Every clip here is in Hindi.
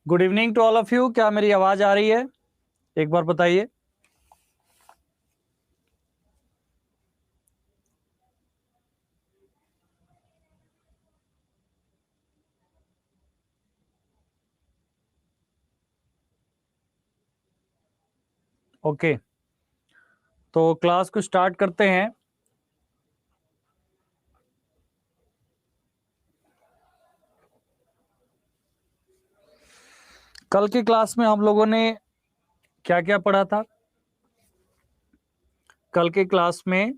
Good evening to all of you. क्या मेरी आवाज आ रही है? एक बार बताइए। ओके, तो क्लास को स्टार्ट करते हैं। कल की क्लास में हम लोगों ने क्या क्या पढ़ा था? कल की क्लास में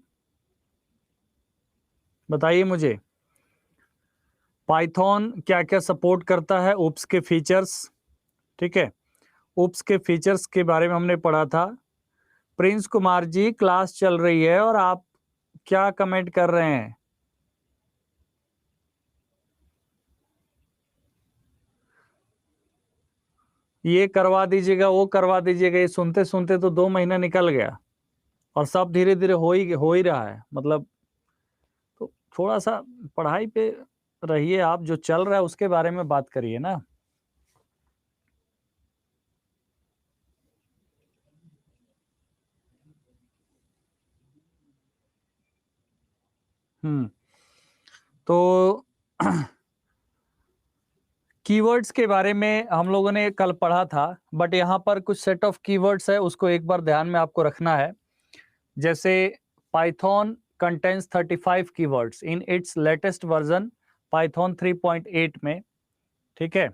बताइए मुझे। पाइथन क्या क्या सपोर्ट करता है, उप्स के फीचर्स। ठीक है, उप्स के फीचर्स के बारे में हमने पढ़ा था। प्रिंस कुमार जी, क्लास चल रही है और आप क्या कमेंट कर रहे हैं? ये करवा दीजिएगा, वो करवा दीजिएगा, ये सुनते सुनते तो 2 महीना निकल गया और सब धीरे धीरे हो ही रहा है। मतलब तो थोड़ा सा पढ़ाई पे रहिए, आप जो चल रहा है उसके बारे में बात करिए ना। तो कीवर्ड्स के बारे में हम लोगों ने कल पढ़ा था, बट यहाँ पर कुछ सेट ऑफ कीवर्ड्स है, उसको एक बार ध्यान में आपको रखना है। जैसे Python contains 35 keywords in its latest version Python 3.8 में। ठीक है,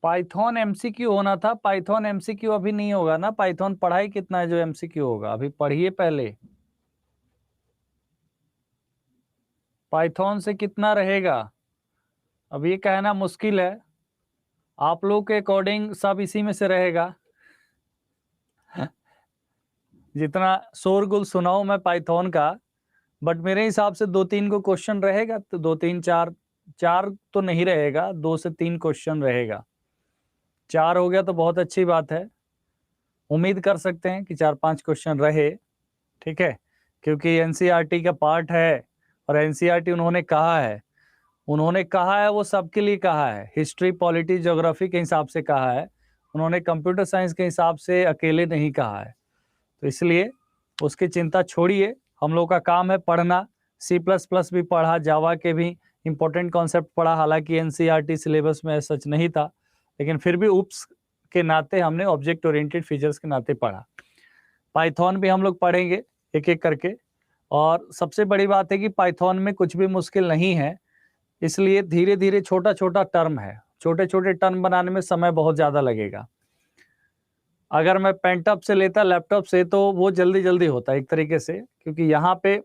पाइथन एमसीक्यू होना था। पाइथन एमसीक्यू अभी नहीं होगा ना। पाइथन पढ़ाई कितना है जो एमसीक्यू होगा? अभी पढ़िए पहले। पाइथन से कितना रहेगा अब ये कहना मुश्किल है। आप लोग के अकॉर्डिंग सब इसी में से रहेगा। जितना शोरगुल सुनाऊं मैं पाइथन का, बट मेरे हिसाब से 2-3 को क्वेश्चन रहेगा। तो 2-3 4 4 तो नहीं रहेगा, 2 से 3 क्वेश्चन रहेगा। 4 हो गया तो बहुत अच्छी बात है। उम्मीद कर सकते हैं कि 4-5 क्वेश्चन रहे। ठीक है, क्योंकि एनसीईआरटी का पार्ट है और एनसीईआरटी उन्होंने कहा है वो सबके लिए कहा है। हिस्ट्री, पॉलिटी, ज्योग्राफी के हिसाब से कहा है। उन्होंने कंप्यूटर साइंस के हिसाब से अकेले नहीं कहा है। तो इसलिए उसकी चिंता छोड़िए। हम लोग का काम है पढ़ना। C++ भी पढ़ा, जावा के भी इंपॉर्टेंट कॉन्सेप्ट पढ़ा। हालांकि एनसीईआरटी सिलेबस में सच नहीं था, लेकिन फिर भी उप्स के नाते हमने ऑब्जेक्ट ओरिएंटेड फीचर्स के नाते पढ़ा। पाइथन भी हम लोग पढ़ेंगे एक एक करके। और सबसे बड़ी बात है कि पाइथन में कुछ भी मुश्किल नहीं है, इसलिए धीरे धीरे छोटा छोटा टर्म है। छोटे छोटे टर्म बनाने में समय बहुत ज़्यादा लगेगा। अगर मैं पेंटअप से लेता लैपटॉप से तो वो जल्दी जल्दी होता है एक तरीके से, क्योंकि यहाँ पे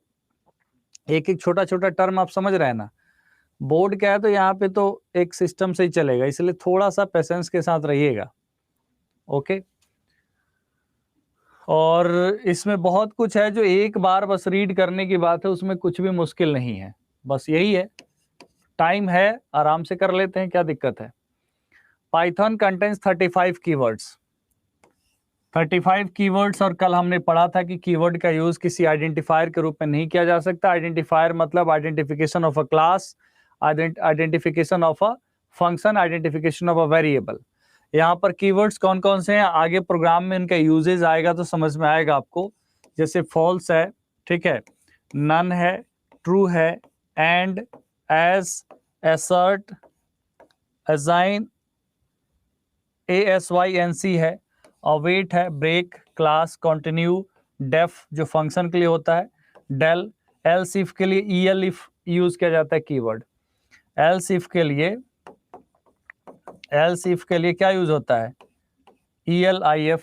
एक एक छोटा छोटा टर्म आप समझ रहे हैं ना। बोर्ड क्या है तो यहाँ पे तो एक सिस्टम से ही चलेगा, इसलिए थोड़ा सा पेशेंस के साथ रहिएगा। ओके, और इसमें बहुत कुछ है जो एक बार बस रीड करने की बात है, उसमें कुछ भी मुश्किल नहीं है। बस यही है, टाइम है, आराम से कर लेते हैं, क्या दिक्कत है। Python contains 35 keywords. 35 कीवर्ड्स। और कल हमने पढ़ा था कि कीवर्ड का यूज किसी आइडेंटिफायर के रूप में नहीं किया जा सकता। आइडेंटिफायर मतलब identification of a class, identification of a function, identification of a variable. यहाँ पर कीवर्ड्स कौन कौन से हैं, आगे प्रोग्राम में इनका यूजेज आएगा तो समझ में आएगा आपको। जैसे फॉल्स है, ठीक है, नन है, ट्रू है, and, as, assert, async, ASYNC है, अवेट है, ब्रेक, क्लास, कंटिन्यू, डेफ जो फंक्शन के लिए होता है, डेल, एल्स इफ के लिए ELIF यूज किया जाता है कीवर्ड। एल्स इफ के लिए क्या यूज होता है? ELIF।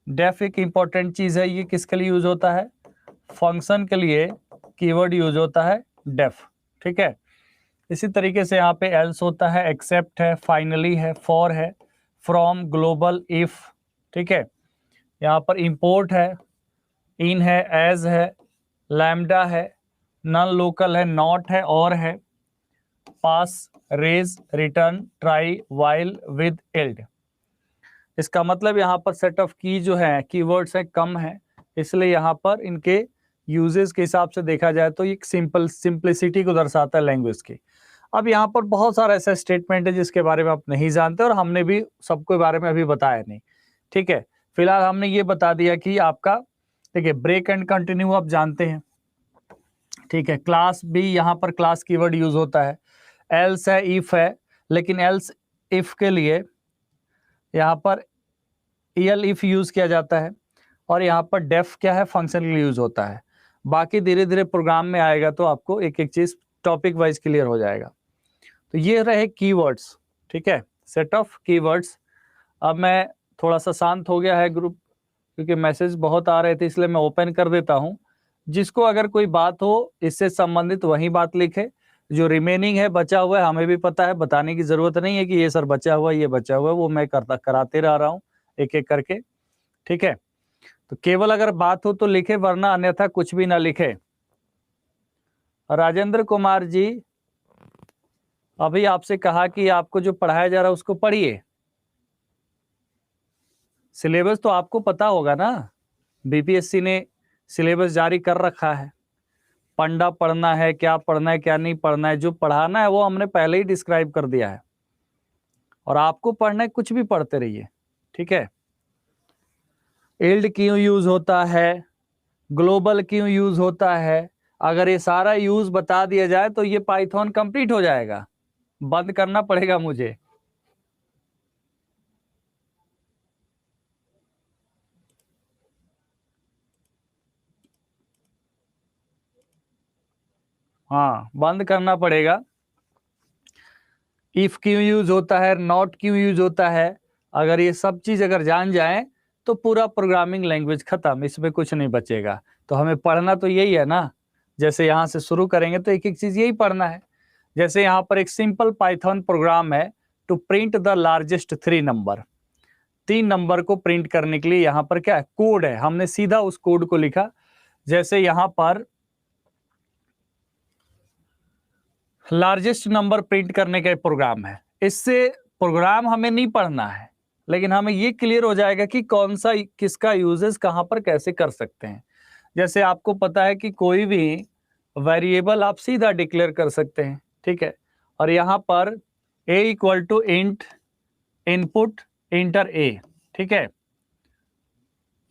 डेफ एक इंपॉर्टेंट चीज है, ये किसके लिए यूज होता है? फंक्शन के लिए कीवर्ड यूज होता है डेफ। ठीक है, इसी तरीके से यहाँ पे एल्स होता है, एक्सेप्ट है, फाइनली है, फॉर है, फ्रॉम, ग्लोबल, इफ। ठीक है, यहाँ पर इंपोर्ट है, इन है, एज है, लैम्डा है, नॉन लोकल है, नॉट है, और है, pass, raise, return, try, while, with, yield. इसका मतलब यहाँ पर सेट ऑफ की जो है कीवर्ड्स है कम है, इसलिए यहाँ पर इनके यूजेस के हिसाब से देखा जाए तो एक सिंपलिसिटी को दर्शाता है लैंग्वेज की। अब यहाँ पर बहुत सारा ऐसा स्टेटमेंट है जिसके बारे में आप नहीं जानते और हमने भी सबके बारे में अभी बताया नहीं, ठीक है। फिलहाल हमने ये बता दिया कि आपका देखिए ब्रेक एंड कंटिन्यू आप जानते हैं, ठीक है। क्लास भी यहाँ पर क्लास कीवर्ड यूज होता है, एल्स है, इफ है, लेकिन एल्स इफ के लिए यहाँ पर एल इफ यूज किया जाता है और यहाँ पर डेफ क्या है, फंक्शन के लिए यूज होता है। बाकी धीरे धीरे प्रोग्राम में आएगा तो आपको एक एक चीज टॉपिक वाइज क्लियर हो जाएगा। तो ये रहे कीवर्ड्स, ठीक है, सेट ऑफ कीवर्ड्स। अब मैं थोड़ा सा शांत हो गया है ग्रुप, क्योंकि मैसेज बहुत आ रहे थे, इसलिए मैं ओपन कर देता हूँ। जिसको अगर कोई बात हो इससे संबंधित वही बात लिखे, जो रिमेनिंग है बचा हुआ है हमें भी पता है, बताने की जरूरत नहीं है कि ये सर बचा हुआ है, ये बचा हुआ है, वो मैं कराते रहा हूँ एक एक करके, ठीक है। तो केवल अगर बात हो तो लिखे, वरना अन्यथा कुछ भी ना लिखे। राजेंद्र कुमार जी, अभी आपसे कहा कि आपको जो पढ़ाया जा रहा है उसको पढ़िए। सिलेबस तो आपको पता होगा ना, बीपीएससी ने सिलेबस जारी कर रखा है। पंडा पढ़ना है, क्या पढ़ना है क्या नहीं पढ़ना है, जो पढ़ाना है वो हमने पहले ही डिस्क्राइब कर दिया है, और आपको पढ़ना है कुछ भी पढ़ते रहिए, ठीक है। एल्ड क्यों यूज होता है, ग्लोबल क्यों यूज होता है, अगर ये सारा यूज बता दिया जाए तो ये पाइथन कंप्लीट हो जाएगा। बंद करना पड़ेगा मुझे। हाँ, बंद करना पड़ेगा। इफ क्यों यूज होता है, नॉट क्यों यूज होता है, अगर ये सब चीज अगर जान जाए तो पूरा प्रोग्रामिंग लैंग्वेज खत्म, इसमें कुछ नहीं बचेगा। तो हमें पढ़ना तो यही है ना, जैसे यहाँ से शुरू करेंगे तो एक एक चीज यही पढ़ना है। जैसे यहाँ पर एक सिंपल पाइथन प्रोग्राम है, to print the largest 3 number, 3 number को प्रिंट करने के लिए यहाँ पर क्या है, कोड है, हमने सीधा उस कोड को लिखा। जैसे यहाँ पर लार्जेस्ट नंबर प्रिंट करने का प्रोग्राम है, इससे प्रोग्राम हमें नहीं पढ़ना है, लेकिन हमें ये क्लियर हो जाएगा कि कौन सा किसका यूजेस कहाँ पर कैसे कर सकते हैं। जैसे आपको पता है कि कोई भी वेरिएबल आप सीधा डिक्लेयर कर सकते हैं, ठीक है। और यहाँ पर a equal to int input enter a, ठीक है,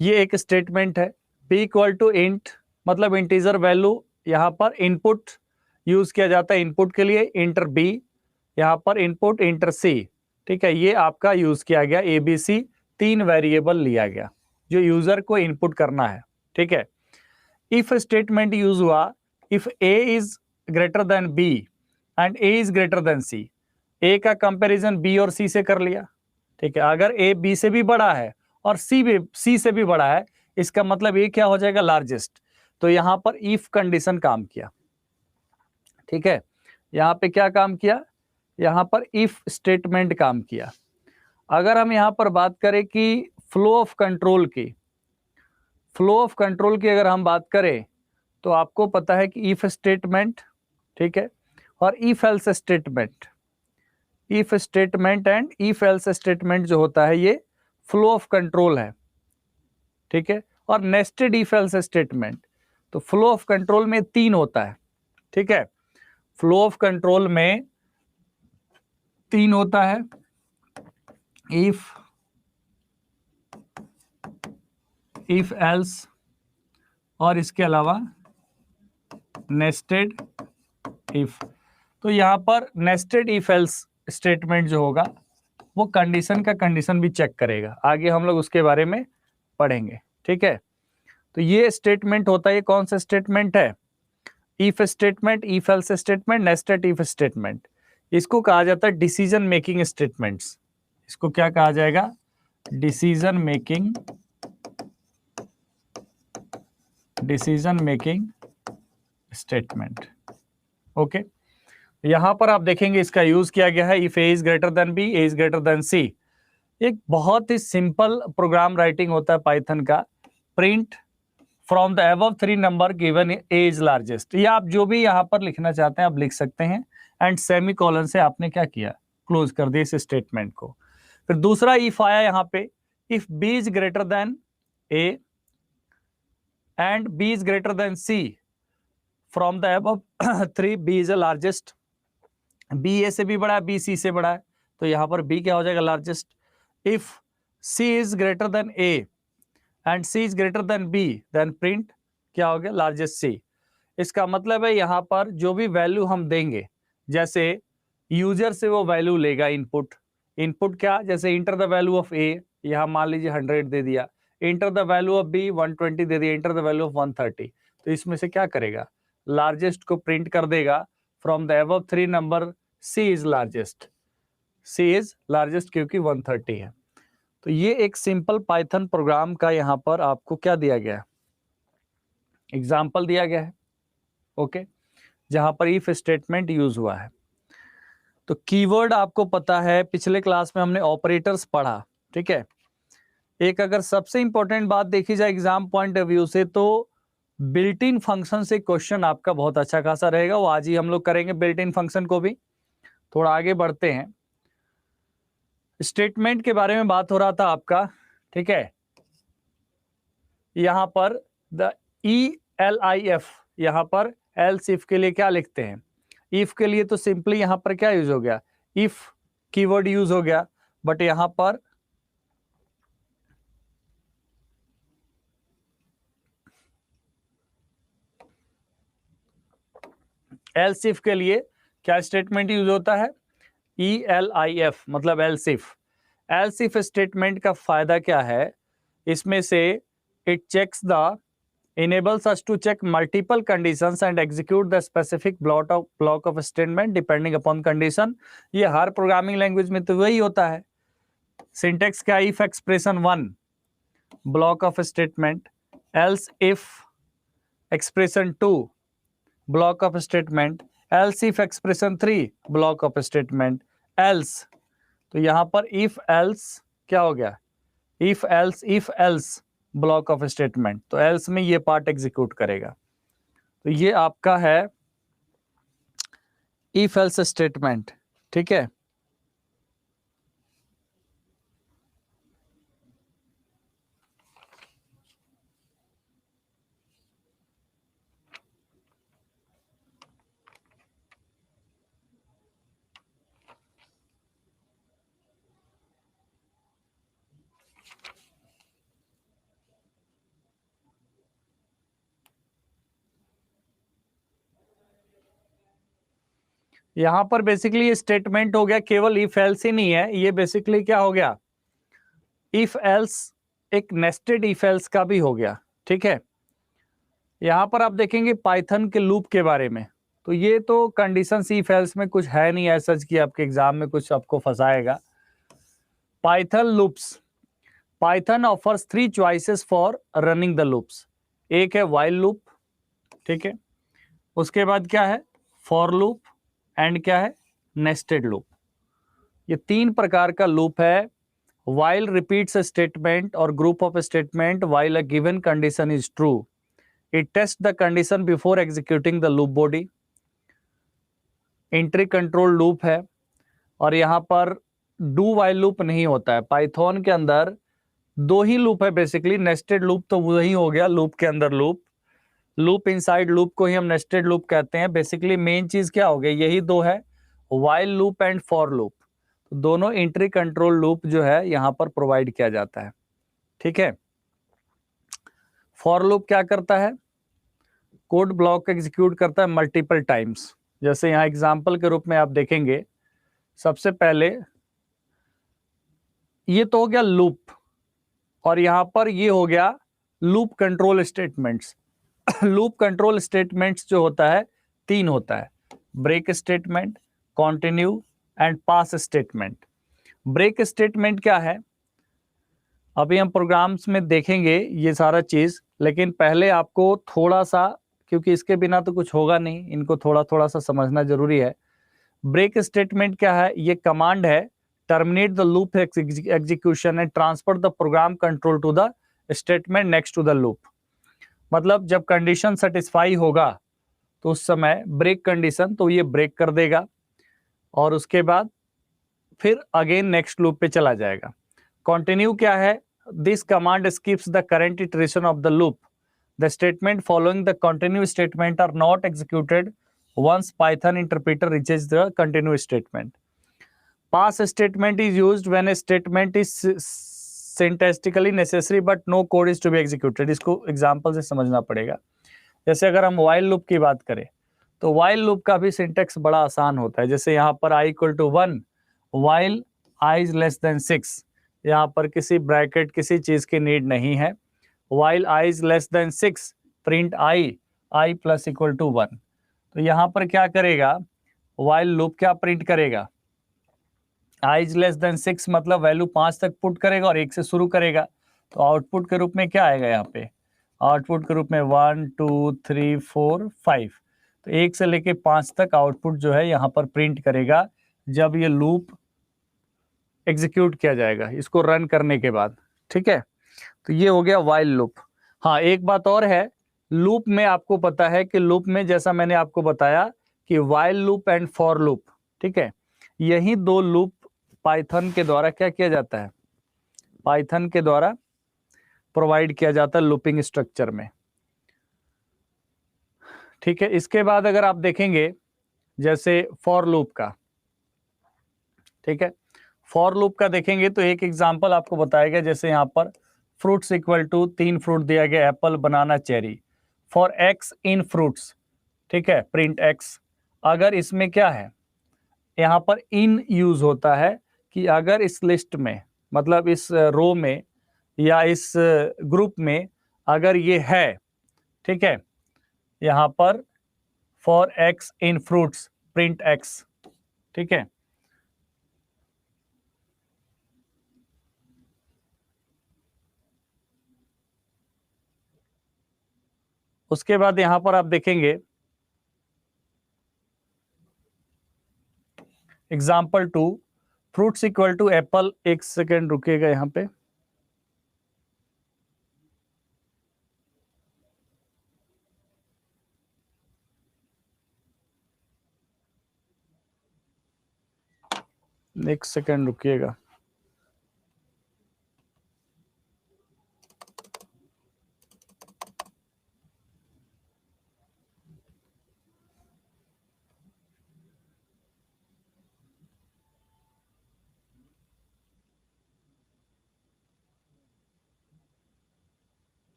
ये एक स्टेटमेंट है। b इक्वल टू इंट मतलब इंटीजर वैल्यू, यहाँ पर इनपुट यूज किया जाता है इनपुट के लिए, इंटर b, यहाँ पर इनपुट इंटर c, ठीक है। ये आपका यूज किया गया, ABC 3 वेरिएबल लिया गया जो यूजर को इनपुट करना है, ठीक है। इफ स्टेटमेंट यूज हुआ, if a is greater then b and a is greater then c, a का कंपैरिजन b और c से कर लिया, ठीक है। अगर a b से भी बड़ा है और c से भी बड़ा है, इसका मतलब ये क्या हो जाएगा, लार्जेस्ट। तो यहाँ पर इफ कंडीशन काम किया, ठीक है। यहाँ पे क्या काम किया, यहाँ पर इफ स्टेटमेंट काम किया। अगर हम यहाँ पर बात करें कि फ्लो ऑफ कंट्रोल की, अगर हम बात करें तो आपको पता है कि इफ स्टेटमेंट, ठीक है, और if else statement, and if else statement जो होता है ये फ्लो ऑफ कंट्रोल है, ठीक है। और नेस्टेड इफ एल्स स्टेटमेंट, तो फ्लो ऑफ कंट्रोल में 3 होता है, ठीक है। फ्लो ऑफ कंट्रोल में 3 होता है, इफ एल्स और इसके अलावा नेस्टेड इफ। तो यहाँ पर नेस्टेड इफ एल्स स्टेटमेंट जो होगा वो कंडीशन का कंडीशन भी चेक करेगा, आगे हम लोग उसके बारे में पढ़ेंगे, ठीक है। तो ये स्टेटमेंट होता है, ये कौन सा स्टेटमेंट है, if statement, if else statement, nested if statement. इसको कहा जाता है डिसीजन मेकिंग स्टेटमेंट्स। इसको क्या कहा जाएगा, डिसीजन मेकिंग स्टेटमेंट, ओके। यहां पर आप देखेंगे इसका यूज किया गया है, if A is greater than B, A is greater than C. एक बहुत ही सिंपल प्रोग्राम राइटिंग होता है पाइथन का, print from the above 3 number given A is largest. या आप जो भी यहाँ पर लिखना चाहते हैं आप लिख सकते हैं, एंड सेमीकोलन से आपने क्या किया, क्लोज कर दिया इस स्टेटमेंट को। फिर दूसरा इफ आया यहाँ पे, if B is greater than A and B is greater than C from the above three, B is the largest, B A से भी बड़ा है, बी सी से बड़ा है, तो यहां पर बी क्या हो जाएगा, largest. If C is greater than A and C is greater than B, then print क्या हो गया, लार्जेस्ट सी। इसका मतलब है यहां पर जो भी वैल्यू हम देंगे, जैसे यूजर से वो वैल्यू लेगा इनपुट, इनपुट क्या, जैसे enter the value of A, यहां मान लीजिए 100 दे दिया, enter the value of B 120 दे दिया, इंटर द वैल्यू ऑफ 130, तो इसमें से क्या करेगा, लार्जेस्ट को प्रिंट कर देगा। From the above three number C is largest, C is largest क्योंकि 130 है। तो ये एक सिंपल पाइथन प्रोग्राम का यहाँ पर आपको क्या दिया गया है, एग्जाम्पल दिया गया है, ओके, जहां पर इफ स्टेटमेंट यूज हुआ है। तो कीवर्ड आपको पता है, पिछले क्लास में हमने ऑपरेटर्स पढ़ा, ठीक है। एक अगर सबसे इंपॉर्टेंट बात देखी जाए एग्जाम पॉइंट ऑफ व्यू से, तो बिल्ट इन फंक्शन से क्वेश्चन आपका बहुत अच्छा खासा रहेगा, वो आज ही हम लोग करेंगे बिल्ट इन फंक्शन को भी। थोड़ा आगे बढ़ते हैं, स्टेटमेंट के बारे में बात हो रहा था आपका, ठीक है। यहां पर द ELIF, यहां पर एल्स इफ के लिए क्या लिखते हैं, इफ के लिए तो सिंपली यहां पर क्या यूज हो गया, इफ कीवर्ड यूज हो गया, बट यहां पर एल्स इफ के लिए क्या स्टेटमेंट यूज होता है, ELIF, मतलब else if. Else if statement का फायदा क्या है, इसमें से it checks the enables us to check multiple conditions and execute the specific block of statement depending upon condition। ये हर प्रोग्रामिंग लैंग्वेज में तो वही होता है। सिंटेक्स क्या, if expression 1 block of statement, else if expression 2 block of statement, else if expression 3 block of statement, else. तो यहां पर इफ एल्स क्या हो गया, if else block of statement, तो एल्स में ये पार्ट एग्जीक्यूट करेगा। तो ये आपका है इफ एल्स स्टेटमेंट, ठीक है। यहां पर बेसिकली स्टेटमेंट हो गया, केवल इफ एल्स ही नहीं है, ये बेसिकली क्या हो गया, इफ एल्स एक नेस्टेड इफ एल्स का भी हो गया, ठीक है। यहां पर आप देखेंगे पाइथन के लूप के बारे में, तो ये तो कंडीशन इफ एल्स में कुछ है नहीं ऐसा कि आपके एग्जाम में कुछ आपको फंसाएगा। Python loops, Python offers 3 choices for running the loops. एक है व्हाइल लूप, ठीक है, उसके बाद क्या है फॉर लूप, एंड क्या है नेस्टेड लूप। ये 3 प्रकार का लूप है। व्हाइल रिपीट्स अ स्टेटमेंट और group of statement while a given condition is true, it taste the condition before executing the loop body. Entry control loop है, और यहां पर डू व्हाइल लूप नहीं होता है। पाइथन के अंदर 2 ही लूप है बेसिकली, नेस्टेड लूप तो वही हो गया लूप के अंदर लूप, लूप इनसाइड लूप को ही हम नेस्टेड लूप कहते हैं। बेसिकली मेन चीज क्या हो गई, यही 2 है, while loop and for loop. तो दोनों एंट्री कंट्रोल लूप जो है यहां पर प्रोवाइड किया जाता है, ठीक है। फॉर लूप क्या करता है, कोड ब्लॉक एग्जीक्यूट करता है मल्टीपल टाइम्स। जैसे यहां एग्जांपल के रूप में आप देखेंगे, सबसे पहले ये तो हो गया लूप, और यहां पर ये हो गया loop control statements. Loop control statements जो होता है 3 होता है, break statement, continue and pass statement. Break statement क्या है, अभी हम प्रोग्राम्स में देखेंगे ये सारा चीज, लेकिन पहले आपको थोड़ा सा, क्योंकि इसके बिना तो कुछ होगा नहीं, इनको थोड़ा थोड़ा सा समझना जरूरी है। ब्रेक स्टेटमेंट क्या है, ये कमांड है, terminate the loop execution and transfer the program control to the statement next to the loop. मतलब जब कंडीशन सेटिस्फाई होगा तो उस समय ब्रेक कंडीशन, तो ये ब्रेक कर देगा। और उसके बाद फिर अगेन नेक्स्ट लूप पे चला जाएगा। कंटिन्यू क्या है? This command skips the current iteration of the loop. The statement following the continue statement are not executed once Python interpreter reaches the continue statement. Pass statement is used when a statement is syntactically necessary but no code is to be executed. इसको एग्जाम्पल से समझना पड़ेगा। जैसे अगर हम while लूप की बात करें तो while लूप का भी सिंटेक्स बड़ा आसान होता है। जैसे यहाँ पर i = 1 while i is less than 6, यहाँ पर किसी ब्रैकेट किसी चीज की नीड नहीं है। while i is less than 6 print i plus equal to 1। तो यहाँ पर क्या करेगा? while लूप क्या प्रिंट करेगा? i is less than 6 मतलब वैल्यू 5 तक पुट करेगा और 1 से शुरू करेगा। तो आउटपुट के रूप में क्या आएगा? यहाँ पे आउटपुट के रूप में 1 2 3 4 5। तो 1 से लेके 5 तक आउटपुट जो है यहाँ पर प्रिंट करेगा जब ये लूप एग्जीक्यूट किया जाएगा, इसको रन करने के बाद। ठीक है, तो ये हो गया while लूप। हाँ, एक बात और है, लूप में आपको पता है कि लूप में जैसा मैंने आपको बताया कि while loop and for loop, ठीक है, यही दो लूप पाइथन के द्वारा क्या किया जाता है? पाइथन के द्वारा प्रोवाइड किया जाता है लूपिंग स्ट्रक्चर में। ठीक है, इसके बाद अगर आप देखेंगे जैसे फॉर लूप का, ठीक है, फॉर लूप का देखेंगे तो एक एग्जांपल आपको बताया गया। जैसे यहाँ पर फ्रूट्स इक्वल टू 3 फ्रूट दिया गया, apple banana cherry. For X in fruits, ठीक है, प्रिंट एक्स। अगर इसमें क्या है, यहाँ पर इन यूज होता है कि अगर इस लिस्ट में, मतलब इस रो में या इस ग्रुप में अगर ये है, ठीक है, यहाँ पर for X in fruits print X. ठीक है, उसके बाद यहां पर आप देखेंगे example 2 fruits equal to apple. एक सेकेंड रुकिएगा यहां पे। एक सेकेंड रुकिएगा।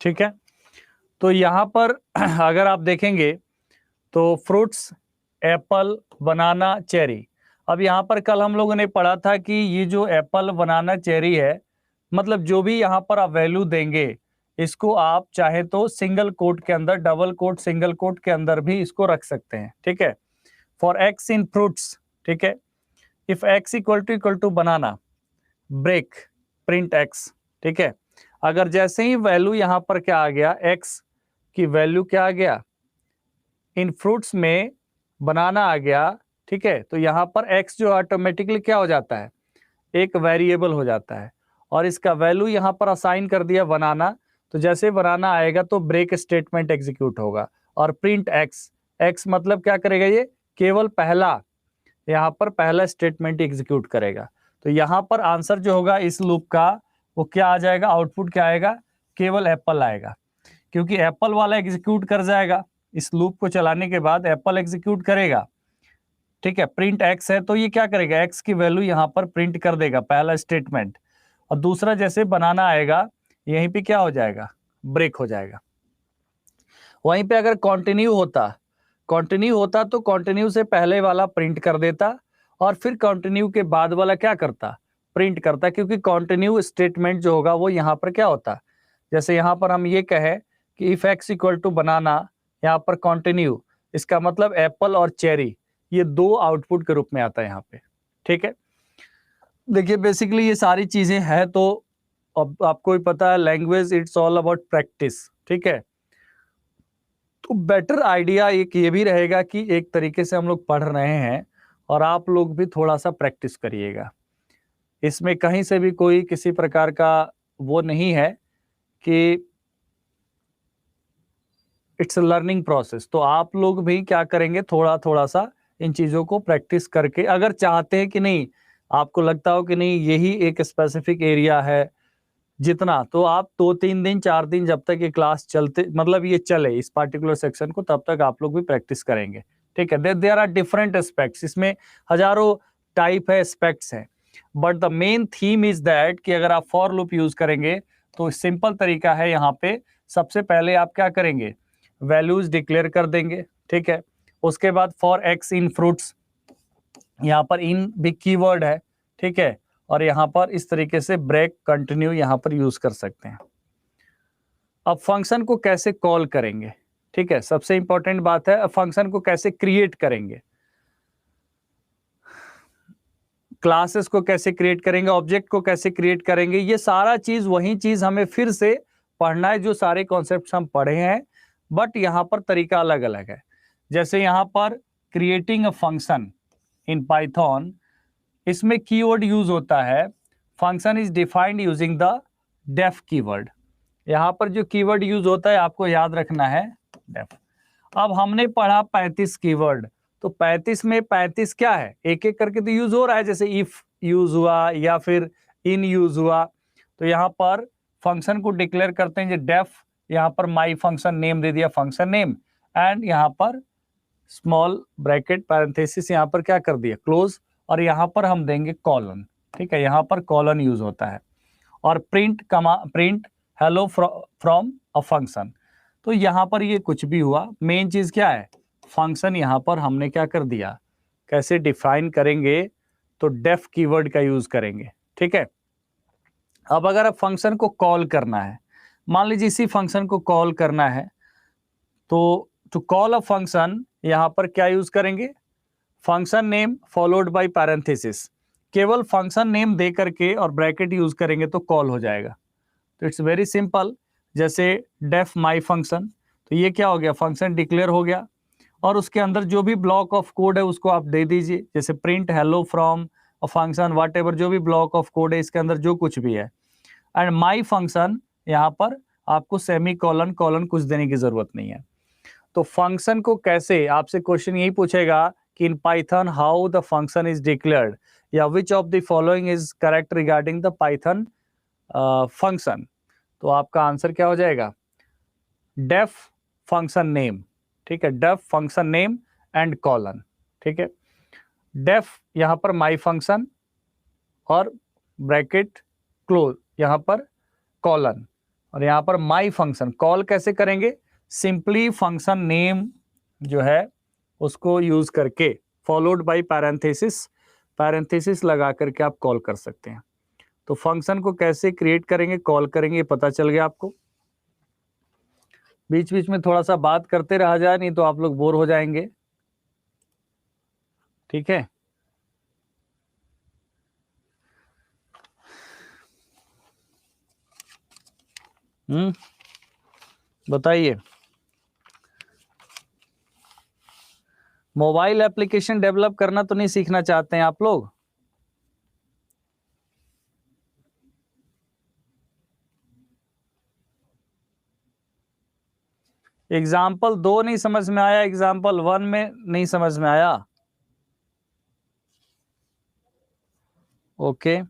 ठीक है, तो यहाँ पर अगर आप देखेंगे तो फ्रूट्स एप्पल बनाना चेरी। अब यहाँ पर कल हम लोगों ने पढ़ा था कि ये जो एप्पल बनाना चेरी है, मतलब जो भी यहाँ पर आप वैल्यू देंगे इसको आप चाहे तो सिंगल कोट के अंदर, डबल कोट, सिंगल कोट के अंदर भी इसको रख सकते हैं। ठीक है, फॉर एक्स इन फ्रूट्स, ठीक है, if X equal to banana break print X. ठीक है, अगर जैसे ही वैल्यू यहाँ पर क्या आ गया, एक्स की वैल्यू क्या आ गया, इन फ्रूट्स में बनाना आ गया, ठीक है, तो यहाँ पर एक्स जो ऑटोमेटिकली क्या हो जाता है, एक वेरिएबल हो जाता है और इसका वैल्यू यहाँ पर असाइन कर दिया बनाना। तो जैसे बनाना आएगा तो ब्रेक स्टेटमेंट एग्जीक्यूट होगा और प्रिंट एक्स। एक्स मतलब क्या करेगा, ये केवल पहला, यहाँ पर पहला स्टेटमेंट एग्जीक्यूट करेगा। तो यहाँ पर आंसर जो होगा इस लूप का वो क्या आ जाएगा, आउटपुट क्या आएगा, केवल एप्पल आएगा, क्योंकि एप्पल वाला एग्जीक्यूट कर जाएगा। इस लूप को चलाने के बाद एप्पल एग्जीक्यूट करेगा। ठीक है, प्रिंट एक्स है तो ये क्या करेगा, एक्स की वैल्यू यहाँ पर प्रिंट कर देगा, पहला स्टेटमेंट। और दूसरा जैसे बनाना आएगा यहीं पे क्या हो जाएगा, ब्रेक हो जाएगा। वहीं पे अगर कंटिन्यू होता तो कंटिन्यू से पहले वाला प्रिंट कर देता और फिर कंटिन्यू के बाद वाला क्या करता, प्रिंट करता, क्योंकि कंटिन्यू स्टेटमेंट जो होगा वो यहाँ पर क्या होता, जैसे यहाँ पर हम ये कहें कि इफ एक्स इक्वल टू बनाना, यहाँ पर कंटिन्यू, इसका मतलब एप्पल और चेरी ये दो आउटपुट के रूप में आता है यहाँ पे। ठीक है, देखिए बेसिकली ये सारी चीजें हैं, तो अब आपको भी पता है language it's all about practice. ठीक है, तो बेटर आइडिया एक ये भी रहेगा कि एक तरीके से हम लोग पढ़ रहे हैं और आप लोग भी थोड़ा सा प्रैक्टिस करिएगा। इसमें कहीं से भी कोई किसी प्रकार का वो नहीं है कि इट्स अ लर्निंग प्रोसेस। तो आप लोग भी क्या करेंगे, थोड़ा थोड़ा सा इन चीज़ों को प्रैक्टिस करके, अगर चाहते हैं कि नहीं, आपको लगता हो कि नहीं यही एक स्पेसिफिक एरिया है जितना, तो आप 2-3 दिन 4 दिन जब तक ये क्लास चलते, मतलब ये चले इस पार्टिकुलर सेक्शन को, तब तक आप लोग भी प्रैक्टिस करेंगे। ठीक है, देयर आर डिफरेंट एस्पेक्ट्स, इसमें हजारों टाइप है, एस्पेक्ट्स हैं, but the main theme is that कि अगर आप फॉर लूप यूज करेंगे तो सिंपल तरीका है, यहाँ पे सबसे पहले आप क्या करेंगे, वैल्यूज डिक्लेयर कर देंगे। ठीक है, उसके बाद फॉर एक्स इन फ्रूट्स, यहाँ पर इन भी कीवर्ड है। ठीक है, और यहाँ पर इस तरीके से ब्रेक कंटिन्यू यहाँ पर यूज कर सकते हैं। अब फंक्शन को कैसे कॉल करेंगे, ठीक है, सबसे इंपॉर्टेंट बात है, अब फंक्शन को कैसे क्रिएट करेंगे, क्लासेस को कैसे क्रिएट करेंगे, ऑब्जेक्ट को कैसे क्रिएट करेंगे, ये सारा चीज वही चीज हमें फिर से पढ़ना है जो सारे कॉन्सेप्ट्स हम पढ़े हैं, बट यहाँ पर तरीका अलग अलग है। जैसे यहाँ पर creating a function in Python, इसमें कीवर्ड यूज होता है, function is defined using the def keyword. यहाँ पर जो कीवर्ड यूज होता है आपको याद रखना है, डेफ। अब हमने पढ़ा 35 कीवर्ड, तो 35 में 35 क्या है, एक एक करके तो यूज हो रहा है, जैसे इफ यूज हुआ या फिर इन यूज हुआ। तो यहाँ पर फंक्शन को डिक्लेयर करते हैं जो डेफ, यहाँ पर माई फंक्शन नेम दे दिया, फंक्शन नेम, एंड यहाँ पर स्मॉल ब्रैकेट पैरेंथेसिस यहाँ पर क्या कर दिया, क्लोज, और यहाँ पर हम देंगे कॉलन। ठीक है, यहाँ पर कॉलन यूज होता है, और print hello from a function. तो यहाँ पर ये कुछ भी हुआ, मेन चीज क्या है, फंक्शन यहाँ पर हमने क्या कर दिया, कैसे डिफाइन करेंगे, तो डेफ कीवर्ड का यूज करेंगे। ठीक है, अब अगर आप फंक्शन को कॉल करना है, मान लीजिए इसी फंक्शन को कॉल करना है, तो टू कॉल अ फंक्शन यहाँ पर क्या यूज करेंगे, function name followed by parenthesis, केवल फंक्शन नेम दे करके और ब्रैकेट यूज करेंगे तो कॉल हो जाएगा। तो इट्स वेरी सिंपल, जैसे डेफ माई फंक्शन, तो ये क्या हो गया, फंक्शन डिक्लेयर हो गया, और उसके अंदर जो भी ब्लॉक ऑफ कोड है उसको आप दे दीजिए, जैसे print hello from a function, what ever जो भी ब्लॉक ऑफ कोड है इसके अंदर जो कुछ भी है, एंड माई फंक्शन, यहाँ पर आपको सेमी कॉलन कॉलन कुछ देने की जरूरत नहीं है। तो फंक्शन को कैसे, आपसे क्वेश्चन यही पूछेगा कि in Python how the function is declared, या which of the following is correct regarding the Python function. तो आपका आंसर क्या हो जाएगा, डेफ फंक्शन नेम। ठीक है, def function name and colon. ठीक है, डेफ यहां पर माई फंक्शन और ब्रैकेट क्लोज, यहां पर कॉलन, और यहां पर माई फंक्शन। कॉल कैसे करेंगे, सिंपली फंक्शन नेम जो है उसको यूज करके फॉलोड बाय पैरेंथेसिस, पैरेंथेसिस लगा करके आप कॉल कर सकते हैं। तो फंक्शन को कैसे क्रिएट करेंगे, कॉल करेंगे, ये पता चल गया आपको। बीच बीच में थोड़ा सा बात करते रहा जाए, नहीं तो आप लोग बोर हो जाएंगे। ठीक है, बताइए, मोबाइल एप्लीकेशन डेवलप करना तो नहीं सीखना चाहते हैं आप लोग? एग्जाम्पल 2 नहीं समझ में आया, एग्जाम्पल 1 में नहीं समझ में आया? ओके,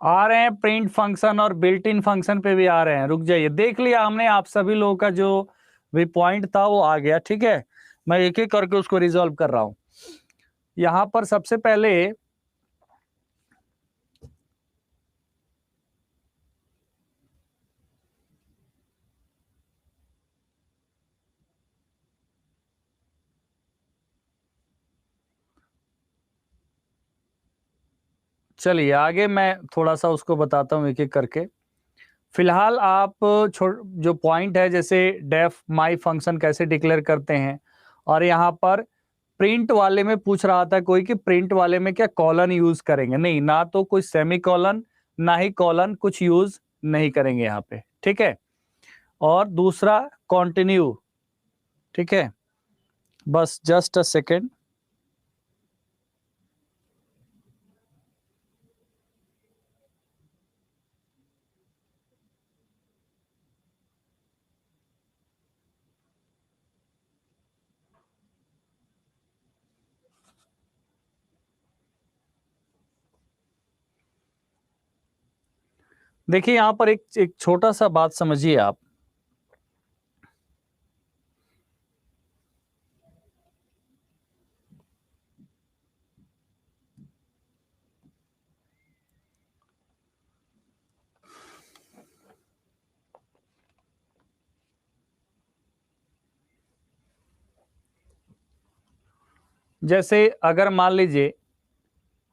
आ रहे हैं प्रिंट फंक्शन और बिल्ट इन फंक्शन पे भी आ रहे हैं। रुक जाइए, देख लिया हमने आप सभी लोगों का जो भी पॉइंट था वो आ गया। ठीक है, मैं एक एक करके उसको रिजॉल्व कर रहा हूं। यहां पर सबसे पहले चलिए आगे मैं थोड़ा सा उसको बताता हूं एक एक करके। फिलहाल आप जो पॉइंट है, जैसे डेफ माई फंक्शन कैसे डिक्लेयर करते हैं, और यहाँ पर प्रिंट वाले में पूछ रहा था कोई कि प्रिंट वाले में क्या कॉलन यूज करेंगे? नहीं, ना तो कोई सेमी कॉलन ना ही कॉलन, कुछ यूज नहीं करेंगे यहाँ पे। ठीक है, और दूसरा कंटिन्यू। ठीक है, बस जस्ट अ सेकेंड। देखिए यहां पर एक छोटा सा बात समझिए आप। जैसे अगर मान लीजिए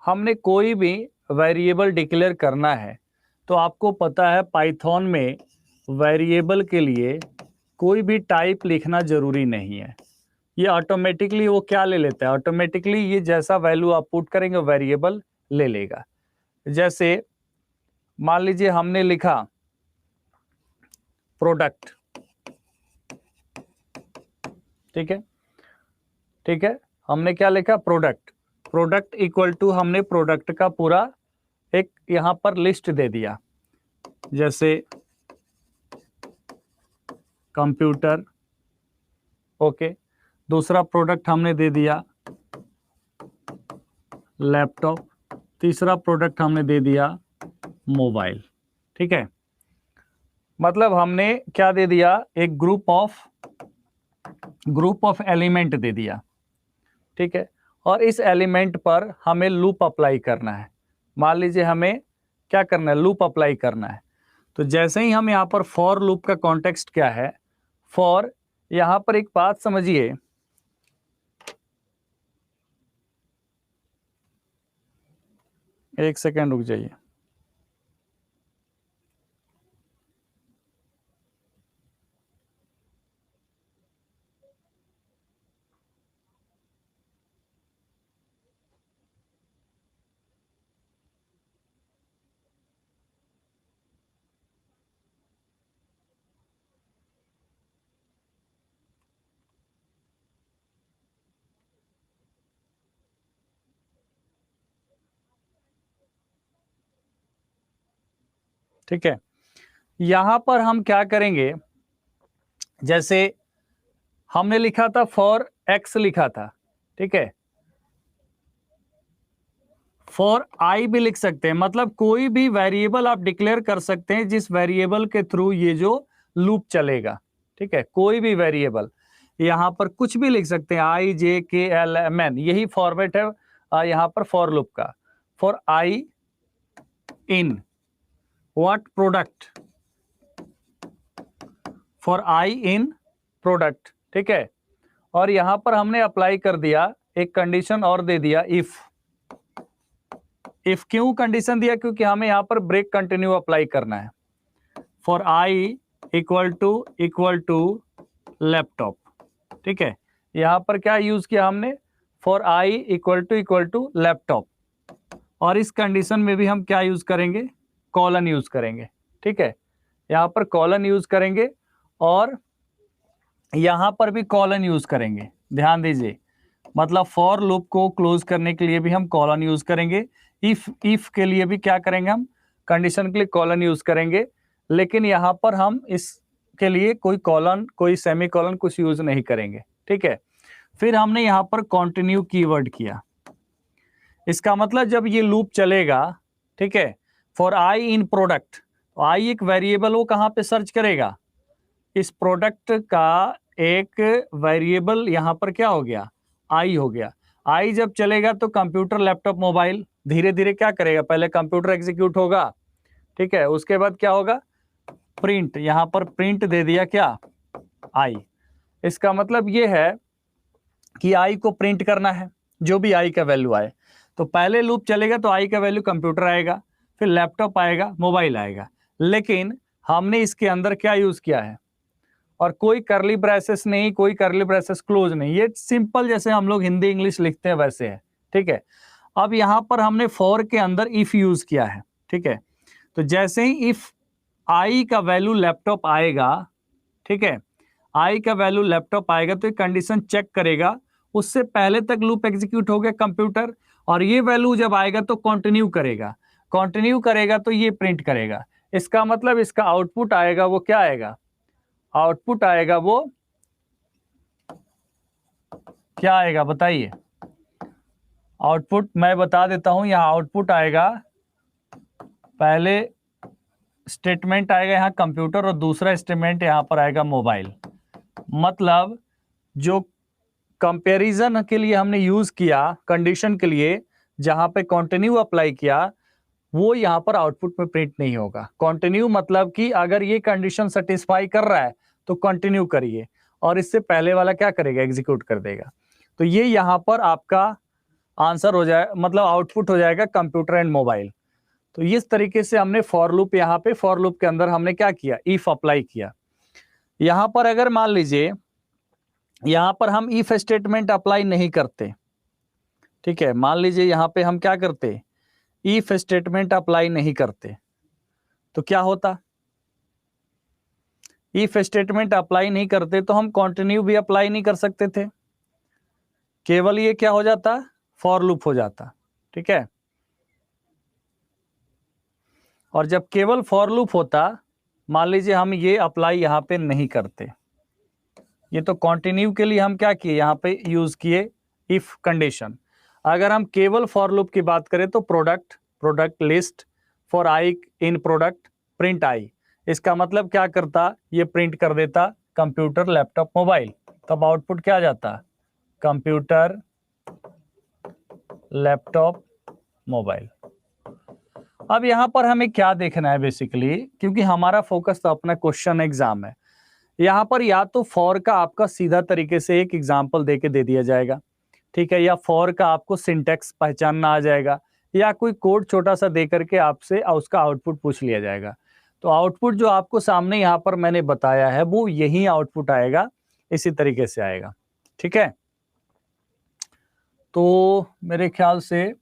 हमने कोई भी वेरिएबल डिक्लेयर करना है, तो आपको पता है पाइथन में वेरिएबल के लिए कोई भी टाइप लिखना जरूरी नहीं है। ये ऑटोमेटिकली वो क्या ले लेता है, ऑटोमेटिकली ये जैसा वैल्यू आप पुट करेंगे वेरिएबल ले लेगा। जैसे मान लीजिए हमने लिखा प्रोडक्ट। ठीक है, ठीक है, हमने क्या लिखा? प्रोडक्ट। प्रोडक्ट इक्वल टू हमने प्रोडक्ट का पूरा एक यहां पर लिस्ट दे दिया, जैसे कंप्यूटर। ओके, दूसरा प्रोडक्ट हमने दे दिया लैपटॉप, तीसरा प्रोडक्ट हमने दे दिया मोबाइल। ठीक है, मतलब हमने क्या दे दिया? एक ग्रुप ऑफ एलिमेंट दे दिया। ठीक है, और इस एलिमेंट पर हमें लूप अप्लाई करना है। मान लीजिए हमें क्या करना है? लूप अप्लाई करना है। तो जैसे ही हम यहाँ पर फॉर लूप का कॉन्टेक्स्ट क्या है? फॉर, यहाँ पर एक बात समझिए, एक सेकेंड रुक जाइए। ठीक है, यहां पर हम क्या करेंगे? जैसे हमने लिखा था फॉर एक्स लिखा था। ठीक है, फॉर आई भी लिख सकते हैं, मतलब कोई भी वेरिएबल आप डिक्लेयर कर सकते हैं जिस वेरिएबल के थ्रू ये जो लूप चलेगा। ठीक है, कोई भी वेरिएबल, यहां पर कुछ भी लिख सकते हैं, आई जे के एल एम एन, यही फॉर्मेट है यहां पर फॉर लूप का। For i in what product, for i in product. ठीक है, और यहां पर हमने अप्लाई कर दिया एक कंडीशन और दे दिया, इफ क्यों कंडीशन दिया? क्योंकि हमें यहां पर ब्रेक कंटिन्यू अप्लाई करना है। For I equal to laptop. ठीक है, यहां पर क्या यूज किया हमने? For I equal to laptop, और इस कंडीशन में भी हम क्या यूज करेंगे? कॉलन यूज करेंगे। ठीक है, यहां पर कॉलन यूज करेंगे और यहां पर भी कॉलन यूज करेंगे। ध्यान दीजिए, मतलब फॉर लूप को क्लोज करने के लिए भी हम कॉलन यूज करेंगे, इफ के लिए भी क्या करेंगे? हम कंडीशन के लिए कॉलन यूज करेंगे, लेकिन यहां पर हम इसके लिए कोई कॉलन, कोई सेमी कॉलन कुछ यूज नहीं करेंगे। ठीक है, फिर हमने यहां पर कंटिन्यू कीवर्ड किया। इसका मतलब जब ये लूप चलेगा, ठीक है, फॉर आई इन प्रोडक्ट, तो आई एक वेरिएबल वो कहाँ पे सर्च करेगा, इस प्रोडक्ट का एक वेरिएबल यहाँ पर क्या हो गया, आई हो गया। आई जब चलेगा तो कंप्यूटर, लैपटॉप, मोबाइल धीरे धीरे क्या करेगा, पहले कंप्यूटर एग्जीक्यूट होगा, ठीक है, उसके बाद क्या होगा, प्रिंट, यहाँ पर प्रिंट दे दिया क्या, आई। इसका मतलब ये है कि आई को प्रिंट करना है, जो भी आई का वैल्यू आए। तो पहले लूप चलेगा तो आई का वैल्यू कंप्यूटर आएगा, फिर लैपटॉप आएगा, मोबाइल आएगा। लेकिन हमने इसके अंदर क्या यूज किया है, और कोई करली ब्रेसेस नहीं, कोई करली ब्रेसेस क्लोज नहीं, ये सिंपल जैसे हम लोग हिंदी इंग्लिश लिखते हैं वैसे है, ठीक है। अब यहां पर हमने फॉर के अंदर इफ यूज किया है, ठीक है। तो जैसे ही इफ आई का वैल्यू लैपटॉप आएगा, ठीक है, आई का वैल्यू लैपटॉप आएगा तो ये कंडीशन चेक करेगा, उससे पहले तक लूप एग्जीक्यूट हो गया कंप्यूटर, और ये वैल्यू जब आएगा तो कंटिन्यू करेगा, कंटिन्यू करेगा तो ये प्रिंट करेगा। इसका मतलब इसका आउटपुट आएगा वो क्या आएगा, आउटपुट आएगा वो क्या आएगा बताइए, आउटपुट मैं बता देता हूं, यहां आउटपुट आएगा, पहले स्टेटमेंट आएगा यहाँ कंप्यूटर और दूसरा स्टेटमेंट यहाँ पर आएगा मोबाइल। मतलब जो कंपैरिजन के लिए हमने यूज किया, कंडीशन के लिए जहां पे कंटिन्यू अप्लाई किया, वो यहाँ पर आउटपुट में प्रिंट नहीं होगा। कंटिन्यू मतलब कि अगर ये कंडीशन सेटिस्फाई कर रहा है तो कंटिन्यू करिए, और इससे पहले वाला क्या करेगा, एग्जीक्यूट कर देगा। तो ये यहाँ पर आपका आंसर हो जाए, मतलब आउटपुट हो जाएगा कंप्यूटर एंड मोबाइल। तो इस तरीके से हमने फॉर लूप, यहाँ पे फॉर लूप के अंदर हमने क्या किया, इफ अप्लाई किया। यहाँ पर अगर मान लीजिए यहाँ पर हम इफ स्टेटमेंट अप्लाई नहीं करते, ठीक है, मान लीजिए यहाँ पे हम क्या करते, इफ स्टेटमेंट अप्लाई नहीं करते, तो क्या होता, इफ स्टेटमेंट अप्लाई नहीं करते तो हम कंटिन्यू भी अप्लाई नहीं कर सकते थे, केवल ये क्या हो जाता, फॉर लूप हो जाता, ठीक है। और जब केवल फॉर लूप होता, मान लीजिए हम ये अप्लाई यहाँ पे नहीं करते, ये तो कंटिन्यू के लिए हम क्या किए, यहाँ पे यूज किए इफ कंडीशन। अगर हम केवल फॉर लूप की बात करें तो product, product list, for i in product, print i. इसका मतलब क्या करता, ये प्रिंट कर देता कंप्यूटर, लैपटॉप, मोबाइल। तब आउटपुट क्या आ जाता, कंप्यूटर, लैपटॉप, मोबाइल। अब यहां पर हमें क्या देखना है बेसिकली, क्योंकि हमारा फोकस तो अपना क्वेश्चन एग्जाम है, यहां पर या तो फॉर का आपका सीधा तरीके से एक एग्जांपल देके दे दिया जाएगा, ठीक है, या फॉर का आपको सिंटेक्स पहचानना आ जाएगा, या कोई कोड छोटा सा दे करके आपसे उसका आउटपुट पूछ लिया जाएगा। तो आउटपुट जो आपको सामने यहाँ पर मैंने बताया है वो यही आउटपुट आएगा, इसी तरीके से आएगा, ठीक है। तो मेरे ख्याल से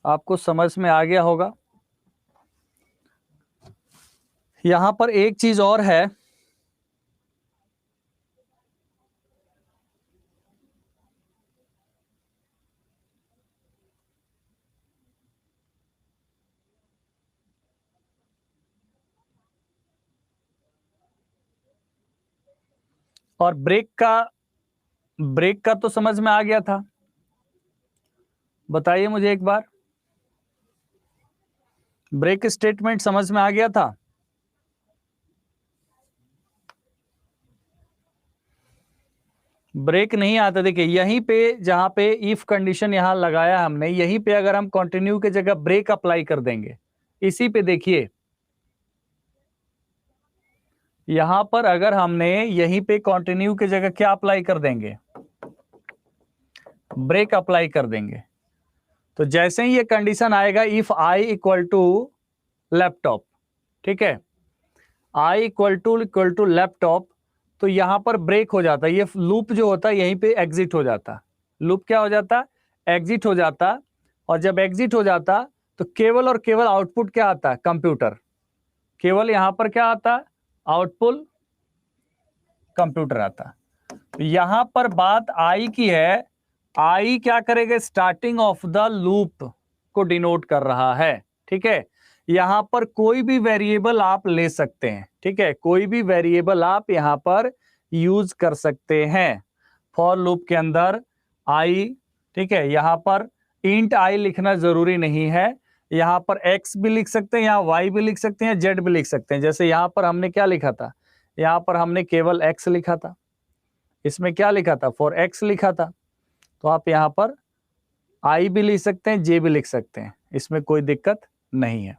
आपको समझ में आ गया होगा। यहां पर एक चीज और है, और ब्रेक का तो समझ में आ गया था, बताइए मुझे एक बार, ब्रेक स्टेटमेंट समझ में आ गया था। ब्रेक नहीं आता, देखिए यहीं पे जहां पे इफ कंडीशन यहां लगाया हमने, यहीं पे अगर हम कंटिन्यू की जगह ब्रेक अप्लाई कर देंगे, इसी पे देखिए यहां पर अगर हमने यहीं पे कंटिन्यू की जगह क्या अप्लाई कर देंगे, ब्रेक अप्लाई कर देंगे, तो जैसे ही ये कंडीशन आएगा if I equal to laptop, ठीक है, आई इक्वल टू लैपटॉप, तो यहां पर ब्रेक हो जाता है, ये लूप जो होता है यहीं पे एग्जिट हो जाता, लूप क्या हो जाता, एग्जिट हो जाता। और जब एग्जिट हो जाता तो केवल और केवल आउटपुट क्या आता, कंप्यूटर, केवल यहां पर क्या आता, आउटपुट कंप्यूटर आता। यहां पर बात आई की है, आई क्या करेगा, स्टार्टिंग ऑफ द लूप को डिनोट कर रहा है, ठीक है। यहां पर कोई भी वेरिएबल आप ले सकते हैं, ठीक है, कोई भी वेरिएबल आप यहां पर यूज कर सकते हैं फॉर लूप के अंदर आई, ठीक है। यहां पर इंट आई लिखना जरूरी नहीं है, यहाँ पर x भी लिख सकते हैं, यहाँ y भी लिख सकते हैं, z भी लिख सकते हैं। जैसे यहाँ पर हमने क्या लिखा था, यहाँ पर हमने केवल x लिखा था, इसमें क्या लिखा था, फॉर x लिखा था। तो आप यहाँ पर i भी लिख सकते हैं, j भी लिख सकते हैं, इसमें कोई दिक्कत नहीं है।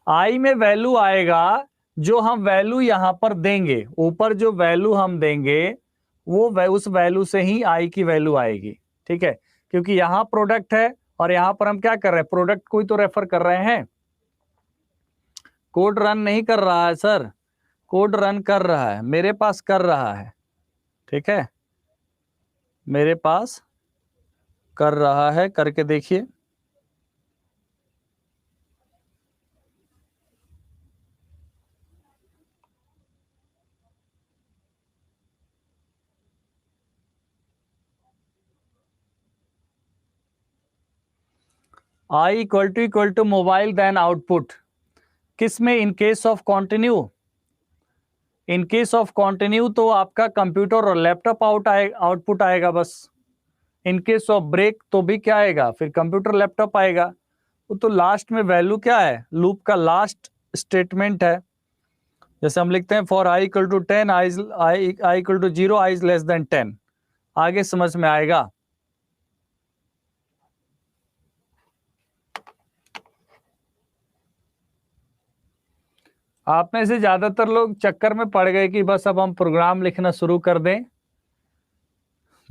i में वैल्यू आएगा जो हम वैल्यू यहां पर देंगे, ऊपर जो वैल्यू हम देंगे वो उस वैल्यू से ही i की वैल्यू आएगी। ठीक है, क्योंकि यहां प्रोडक्ट है और यहां पर हम क्या कर रहे हैं, प्रोडक्ट को ही तो रेफर कर रहे हैं। कोड रन नहीं कर रहा है सर, कोड रन कर रहा है, मेरे पास कर रहा है। ठीक है, मेरे पास कर रहा है, करके देखिए। i equal to mobile then output, किस में, in case of continue, in case of continue तो आपका कंप्यूटर और लैपटॉप आउटपुट आएगा बस। इन केस ऑफ ब्रेक तो भी क्या आएगा, फिर कंप्यूटर लैपटॉप आएगा। वो तो लास्ट में वैल्यू क्या है, लूप का लास्ट स्टेटमेंट है। जैसे हम लिखते हैं for i equal to 10 I equal to 0 i is less than 10, आगे समझ में आएगा। आप में से ज्यादातर लोग चक्कर में पड़ गए कि बस अब हम प्रोग्राम लिखना शुरू कर दें,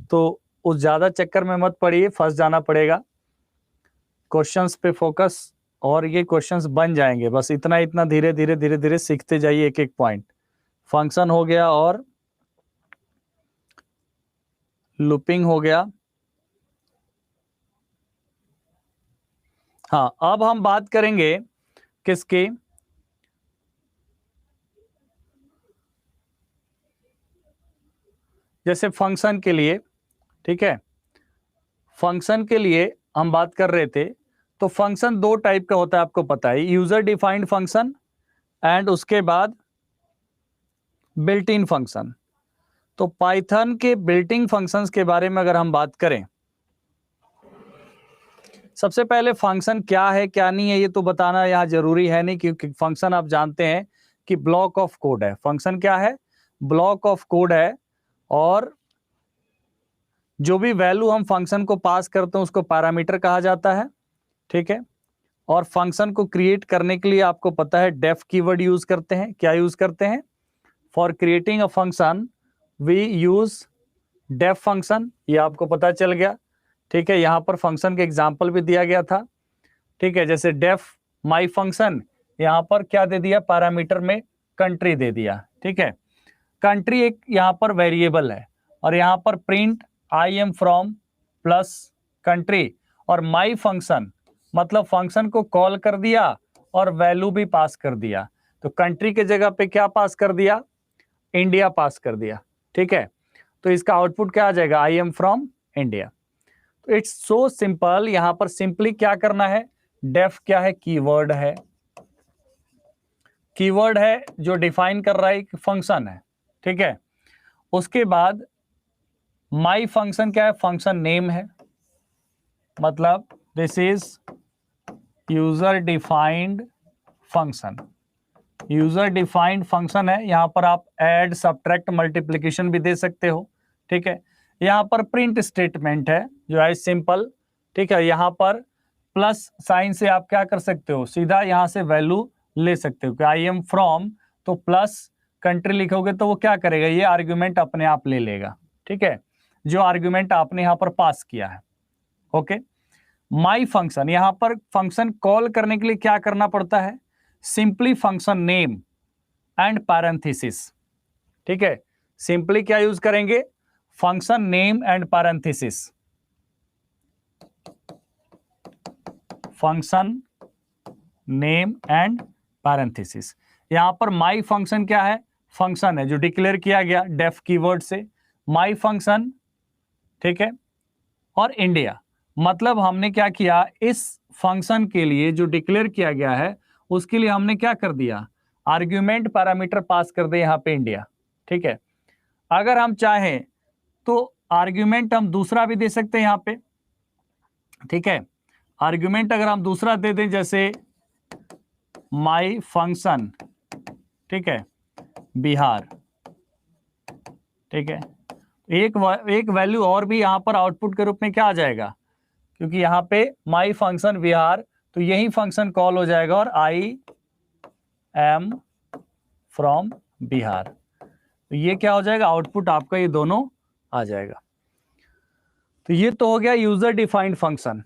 तो उस ज्यादा चक्कर में मत पड़िए, फंस जाना पड़ेगा। क्वेश्चंस पे फोकस और ये क्वेश्चंस बन जाएंगे, बस इतना इतना धीरे धीरे धीरे धीरे सीखते जाइए एक एक पॉइंट। फंक्शन हो गया और लूपिंग हो गया। हाँ, अब हम बात करेंगे किसकी, जैसे फंक्शन के लिए। ठीक है, फंक्शन के लिए हम बात कर रहे थे, तो फंक्शन दो टाइप का होता है, आपको पता है, यूजर डिफाइंड फंक्शन एंड उसके बाद बिल्ट इन फंक्शन। तो पाइथन के बिल्ट इन फंक्शंस के बारे में अगर हम बात करें, सबसे पहले फंक्शन क्या है क्या नहीं है ये तो बताना यहाँ जरूरी है नहीं, क्योंकि फंक्शन आप जानते हैं कि ब्लॉक ऑफ कोड है। फंक्शन क्या है, ब्लॉक ऑफ कोड है, और जो भी वैल्यू हम फंक्शन को पास करते हैं उसको पैरामीटर कहा जाता है। ठीक है, और फंक्शन को क्रिएट करने के लिए आपको पता है डेफ कीवर्ड यूज करते हैं। क्या यूज करते हैं, for creating a function we use def function, ये आपको पता चल गया। ठीक है, यहां पर फंक्शन के एग्जाम्पल भी दिया गया था। ठीक है, जैसे डेफ माई फंक्शन, यहां पर क्या दे दिया, पैरामीटर में कंट्री दे दिया। ठीक है, कंट्री एक यहां पर वेरिएबल है, और यहां पर print I am from plus country, और माई फंक्शन मतलब फंक्शन को कॉल कर दिया और वैल्यू भी पास कर दिया। तो कंट्री के जगह पे क्या पास कर दिया, इंडिया पास कर दिया। ठीक है, तो इसका आउटपुट क्या आ जाएगा, आई एम फ्रॉम इंडिया। तो इट्स सो सिंपल, यहां पर सिंपली क्या करना है, डेफ क्या है, कीवर्ड है, कीवर्ड है जो डिफाइन कर रहा है एक फंक्शन है। ठीक है, उसके बाद माई फंक्शन क्या है, फंक्शन नेम है, मतलब this is user defined function, user defined function है। यहां पर आप ऐड सब्ट्रैक्ट मल्टीप्लिकेशन भी दे सकते हो। ठीक है, यहां पर प्रिंट स्टेटमेंट है जो है सिंपल। ठीक है, यहां पर प्लस साइन से आप क्या कर सकते हो, सीधा यहां से वैल्यू ले सकते हो कि आई एम फ्रॉम, तो प्लस कंट्री लिखोगे तो वो क्या करेगा, ये आर्ग्यूमेंट अपने आप ले लेगा। ठीक है, जो आर्ग्यूमेंट आपने यहां पर पास किया है। ओके, माई फंक्शन, यहां पर फंक्शन कॉल करने के लिए क्या करना पड़ता है, simply function name and parenthesis. ठीक है, सिंपली क्या यूज करेंगे, function name and parenthesis, function name and parenthesis. यहां पर माई फंक्शन क्या है, फंक्शन है जो डिक्लेयर किया गया डेफ कीवर्ड से, माई फंक्शन। ठीक है, और इंडिया, मतलब हमने क्या किया, इस फंक्शन के लिए जो डिक्लेयर किया गया है उसके लिए हमने क्या कर दिया, आर्ग्यूमेंट पैरामीटर पास कर दे यहाँ पे इंडिया। ठीक है, अगर हम चाहें तो आर्ग्यूमेंट हम दूसरा भी दे सकते हैं यहाँ पे। ठीक है, आर्ग्यूमेंट अगर हम दूसरा दे दें, जैसे माई फंक्शन, ठीक है, बिहार। ठीक है, एक वैल्यू और भी यहां पर आउटपुट के रूप में क्या आ जाएगा, क्योंकि यहां पे माई फंक्शन बिहार, तो यही फंक्शन कॉल हो जाएगा और आई एम फ्रॉम बिहार। तो ये क्या हो जाएगा, आउटपुट आपका ये दोनों आ जाएगा। तो ये तो हो गया यूजर डिफाइंड फंक्शन।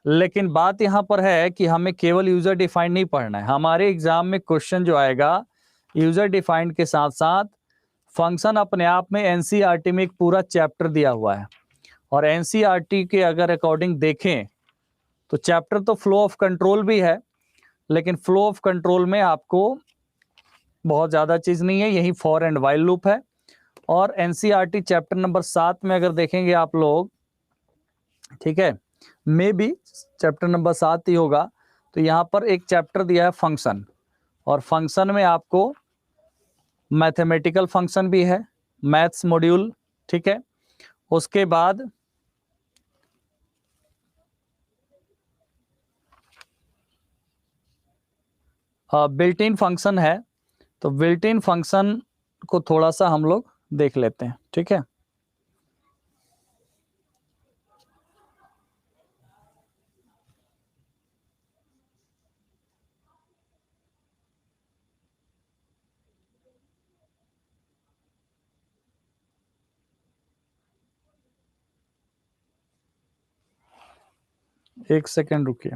लेकिन बात यहां पर है कि हमें केवल यूजर डिफाइंड नहीं पढ़ना है, हमारे एग्जाम में क्वेश्चन जो आएगा यूजर डिफाइंड के साथ साथ फंक्शन अपने आप में एनसीईआरटी में एक पूरा चैप्टर दिया हुआ है। और एनसीईआरटी के अगर अकॉर्डिंग देखें तो चैप्टर तो फ्लो ऑफ कंट्रोल भी है, लेकिन फ्लो ऑफ कंट्रोल में आपको बहुत ज्यादा चीज नहीं है, यही फॉर एंड व्हाइल लूप है। और एनसीईआरटी चैप्टर नंबर 7 में अगर देखेंगे आप लोग, ठीक है, मे बी चैप्टर नंबर 7 ही होगा, तो यहाँ पर एक चैप्टर दिया है फंक्शन, और फंक्शन में आपको मैथमेटिकल फंक्शन भी है, मैथ्स मॉड्यूल। ठीक है, उसके बाद बिल्ट इन फंक्शन है, तो बिल्ट इन फंक्शन को थोड़ा सा हम लोग देख लेते हैं। ठीक है, एक सेकेंड रुकिए।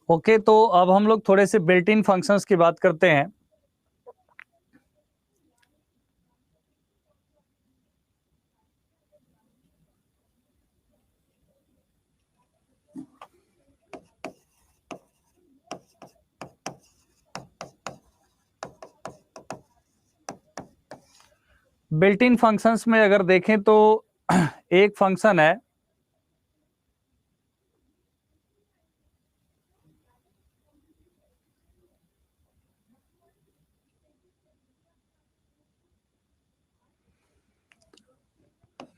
ओके, तो अब हम लोग थोड़े से बिल्ट इन फंक्शंस की बात करते हैं। बिल्ट इन फंक्शंस में अगर देखें तो एक फंक्शन है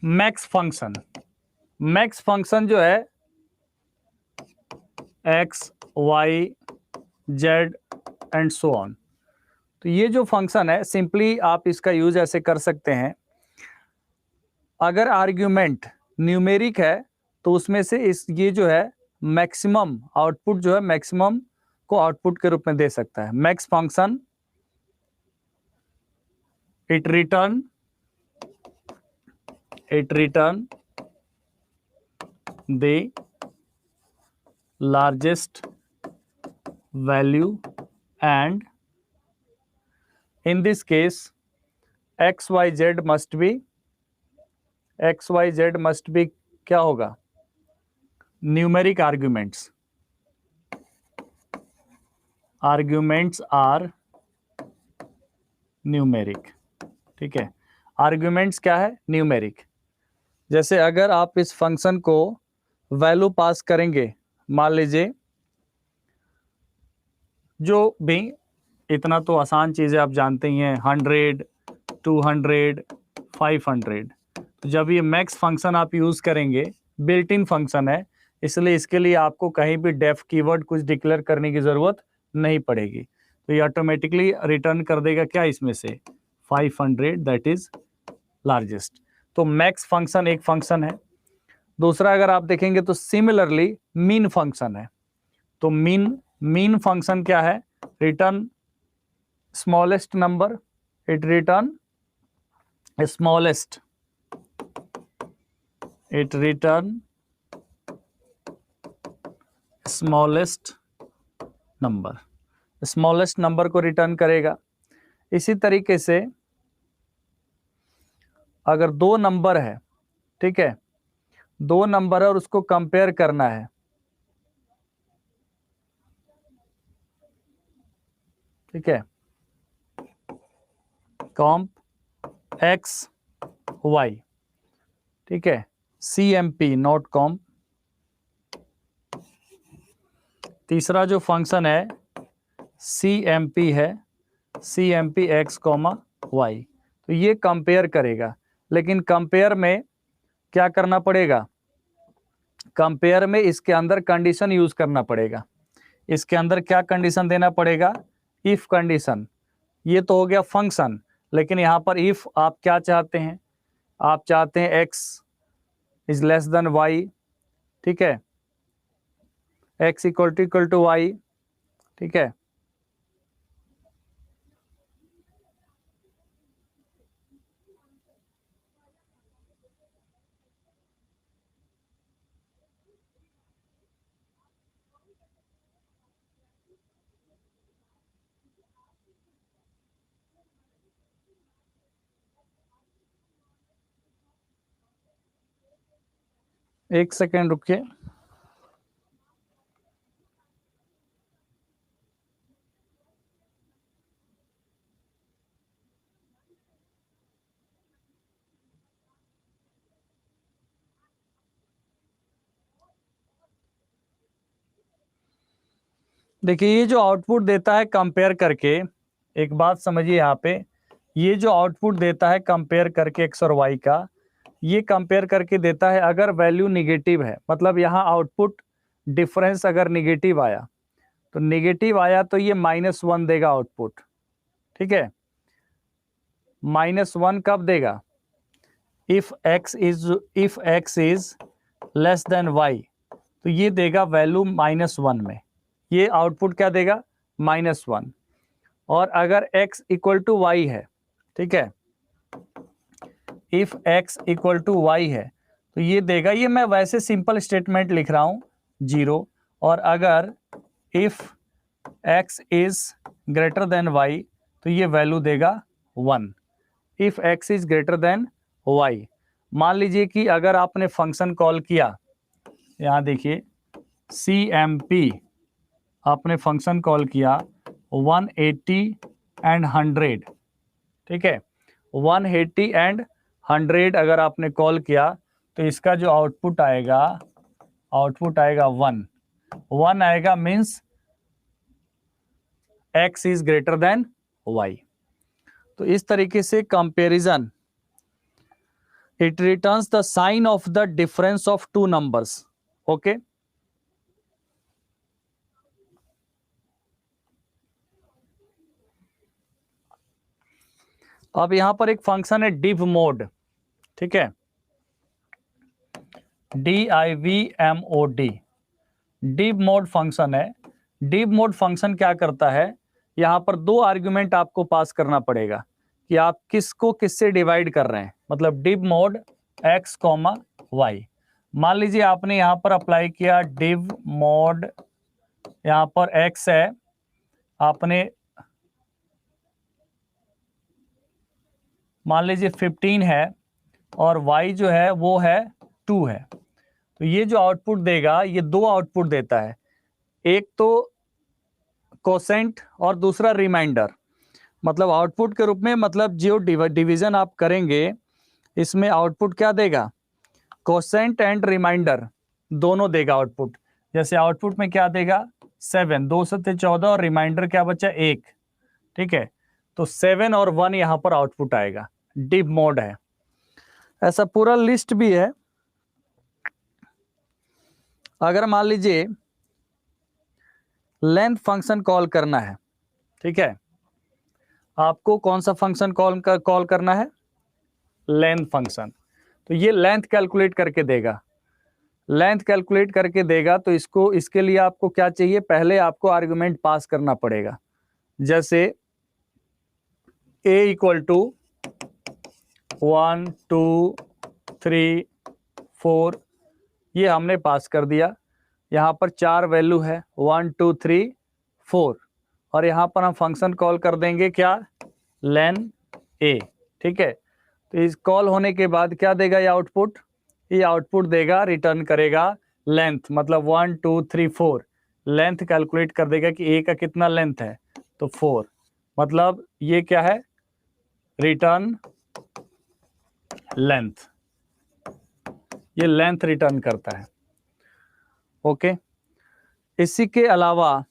मैक्स फंक्शन। मैक्स फंक्शन जो है x y z and so on, तो ये जो फंक्शन है सिंपली आप इसका यूज ऐसे कर सकते हैं, अगर आर्ग्यूमेंट न्यूमेरिक है तो उसमें से ये जो है मैक्सिमम आउटपुट जो है मैक्सिमम को आउटपुट के रूप में दे सकता है। Max function it return the largest value and in this case x y z must be क्या होगा, न्यूमेरिक आर्ग्यूमेंट्स आर न्यूमेरिक। ठीक है, आर्ग्यूमेंट्स क्या है, न्यूमेरिक। जैसे अगर आप इस फंक्शन को वैल्यू पास करेंगे, मान लीजिए जो भी, इतना तो आसान चीज है आप जानते ही हैं, 100 200 500, तो जब ये मैक्स फंक्शन आप यूज करेंगे बिल्ट इन फंक्शन है, इसलिए इसके लिए आपको कहीं भी डेफ कीवर्ड कुछ डिक्लेयर करने की ज़रूरत नहीं पड़ेगी। तो ये ऑटोमेटिकली रिटर्न कर देगा क्या इसमें से 500, दैट इज लार्जेस्ट। तो मैक्स फंक्शन एक फंक्शन है। दूसरा अगर आप देखेंगे तो सिमिलरली मीन फंक्शन है। तो मीन फंक्शन क्या है? Return smallest number, it return smallest, it return smallest number, smallest number को रिटर्न करेगा। इसी तरीके से अगर दो नंबर है, ठीक है, दो नंबर है और उसको कंपेयर करना है, ठीक है, कॉम्प एक्स वाई, ठीक है, CMP नॉट कॉम्प। तीसरा जो फंक्शन है CMP है, CMP x कॉमा वाई। तो ये कंपेयर करेगा, लेकिन कंपेयर में क्या करना पड़ेगा? कंपेयर में इसके अंदर कंडीशन यूज करना पड़ेगा। इसके अंदर क्या कंडीशन देना पड़ेगा? If condition. ये तो हो गया फंक्शन, लेकिन यहाँ पर इफ आप क्या चाहते हैं? आप चाहते हैं x is less then y, ठीक है, x इक्वल टू y, ठीक है। एक सेकेंड रुकिए। देखिए ये जो आउटपुट देता है कंपेयर करके, एक बात समझिए यहाँ पे, ये जो आउटपुट देता है कंपेयर करके एक्स और वाई का, ये कंपेयर करके देता है अगर वैल्यू निगेटिव है, मतलब यहाँ आउटपुट डिफरेंस अगर निगेटिव आया, तो निगेटिव आया तो ये -1 देगा आउटपुट, ठीक है। -1 कब देगा? If x is less then y, तो ये देगा वैल्यू -1 में, ये आउटपुट क्या देगा? -1। और अगर x इक्वल टू वाई है, ठीक है, if x equal to y है, तो ये देगा, ये मैं वैसे सिंपल स्टेटमेंट लिख रहा हूं 0। और अगर if x is greater than y, तो ये वैल्यू देगा 1। If x is greater than y, मान लीजिए कि अगर आपने फंक्शन कॉल किया, यहां देखिए CMP, आपने फंक्शन कॉल किया 180 एंड 100, ठीक है, 180 एंड 100 अगर आपने कॉल किया, तो इसका जो आउटपुट आएगा 1 आएगा, means x is greater than y। तो इस तरीके से comparison, it returns the sine of the difference of two numbers, okay. अब यहां पर एक फंक्शन है div mode, ठीक है, DIVMOD, div mode फंक्शन है। div mode फंक्शन क्या करता है? यहां पर दो आर्गुमेंट आपको पास करना पड़ेगा कि आप किसको किससे डिवाइड कर रहे हैं, मतलब div mode x, y। मान लीजिए आपने यहां पर अप्लाई किया div mode, यहां पर x है, आपने मान लीजिए 15 है, और y जो है वो है 2 है। तो ये जो आउटपुट देगा, ये दो आउटपुट देता है, एक तो कोसेंट और दूसरा रिमाइंडर। मतलब आउटपुट के रूप में, मतलब जो डिवीजन आप करेंगे इसमें आउटपुट क्या देगा? कोसेंट एंड रिमाइंडर दोनों देगा आउटपुट। जैसे आउटपुट में क्या देगा? 7, 2 से 14, और रिमाइंडर क्या बचा? 1, ठीक है। तो 7 और 1 यहाँ पर आउटपुट आएगा, डिव मोड है। ऐसा पूरा लिस्ट भी है, अगर मान लीजिए लेंथ फंक्शन कॉल करना है, ठीक है, आपको कौन सा फंक्शन कॉल करना है, लेंथ फंक्शन। तो ये लेंथ कैलकुलेट करके देगा, लेंथ कैलकुलेट करके देगा। तो इसके लिए आपको क्या चाहिए, पहले आपको आर्गुमेंट पास करना पड़ेगा। जैसे a इक्वल टू 1 2 3 4, ये हमने पास कर दिया। यहाँ पर 4 वैल्यू है 1 2 3 4, और यहाँ पर हम फंक्शन कॉल कर देंगे क्या, लेन a, ठीक है। तो इस कॉल होने के बाद क्या देगा ये आउटपुट देगा, रिटर्न करेगा लेंथ, मतलब 1 2 3 4, लेंथ कैलकुलेट कर देगा कि a का कितना लेंथ है, तो 4, मतलब ये क्या है, रिटर्न लेंथ, ये लेंथ रिटर्न करता है। ओके, इसी के अलावा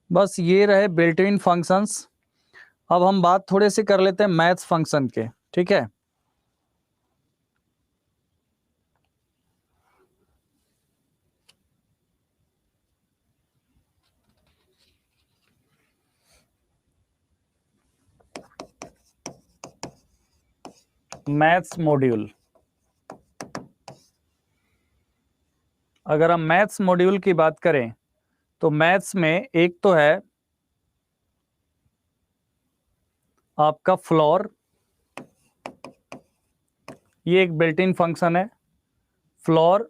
बस ये रहे बिल्ट इन फंक्शंस। अब हम बात थोड़े से कर लेते हैं मैथ्स फंक्शन के, ठीक है। मैथ्स मॉड्यूल, अगर हम मैथ्स मॉड्यूल की बात करें तो मैथ्स में एक तो है आपका फ्लोर, ये एक बिल्ट इन फंक्शन है। फ्लोर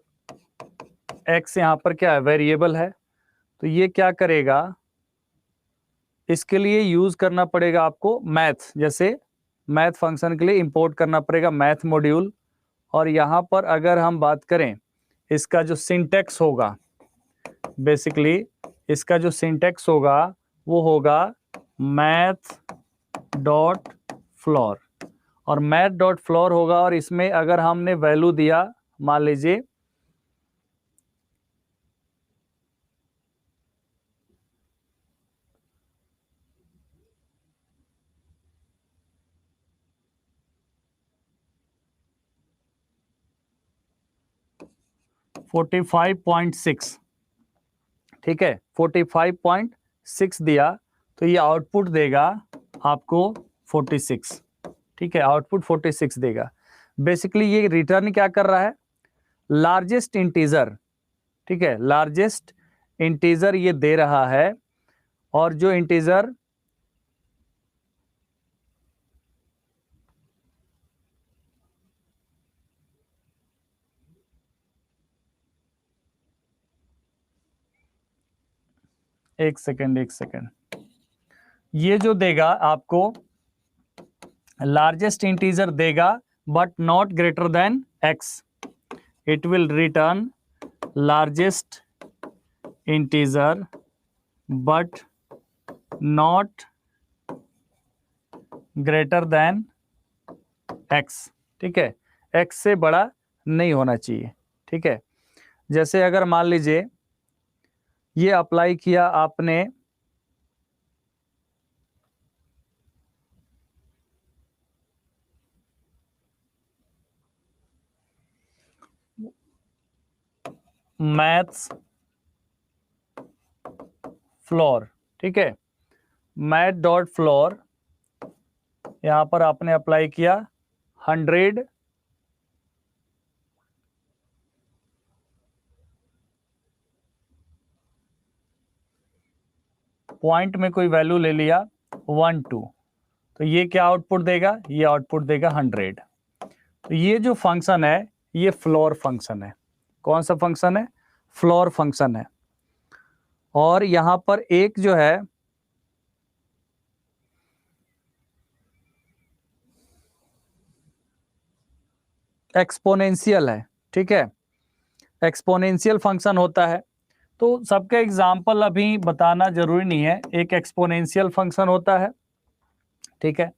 एक्स यहाँ पर क्या है, वेरिएबल है। तो ये क्या करेगा, इसके लिए यूज करना पड़ेगा आपको मैथ, जैसे मैथ फंक्शन के लिए इंपोर्ट करना पड़ेगा मैथ मॉड्यूल। और यहाँ पर अगर हम बात करें इसका जो सिंटेक्स होगा, बेसिकली इसका जो सिंटेक्स होगा वो होगा मैथ डॉट फ्लोर, और मैथ डॉट फ्लोर होगा। और इसमें अगर हमने वैल्यू दिया, मान लीजिए फोर्टी 45.6, ठीक है, 45.6 दिया, तो ये आउटपुट देगा आपको 46, ठीक है, आउटपुट 46 देगा। बेसिकली ये रिटर्न क्या कर रहा है, लार्जेस्ट इंटीजर, ठीक है, लार्जेस्ट इंटीजर ये दे रहा है। और जो इंटीजर एक सेकेंड, ये जो देगा आपको लार्जेस्ट इंटीजर देगा, but not greater than x, it will return largest integer but not greater than x, ठीक है, एक्स से बड़ा नहीं होना चाहिए, ठीक है। जैसे अगर मान लीजिए ये अप्लाई किया आपने मैथ्स फ्लोर, ठीक है, मैथ डॉट फ्लोर, यहां पर आपने अप्लाई किया 100, पॉइंट में कोई वैल्यू ले लिया, 1 2। तो ये क्या आउटपुट देगा, ये आउटपुट देगा 100। तो ये जो फंक्शन है ये फ्लोर फंक्शन है। कौन सा फंक्शन है, फ्लोर फंक्शन है। और यहां पर एक जो है एक्सपोनेंशियल है, ठीक है, एक्सपोनेंशियल फंक्शन होता है। तो सबका एग्जाम्पल अभी बताना जरूरी नहीं है। एक एक्सपोनेंशियल फंक्शन होता है, ठीक है,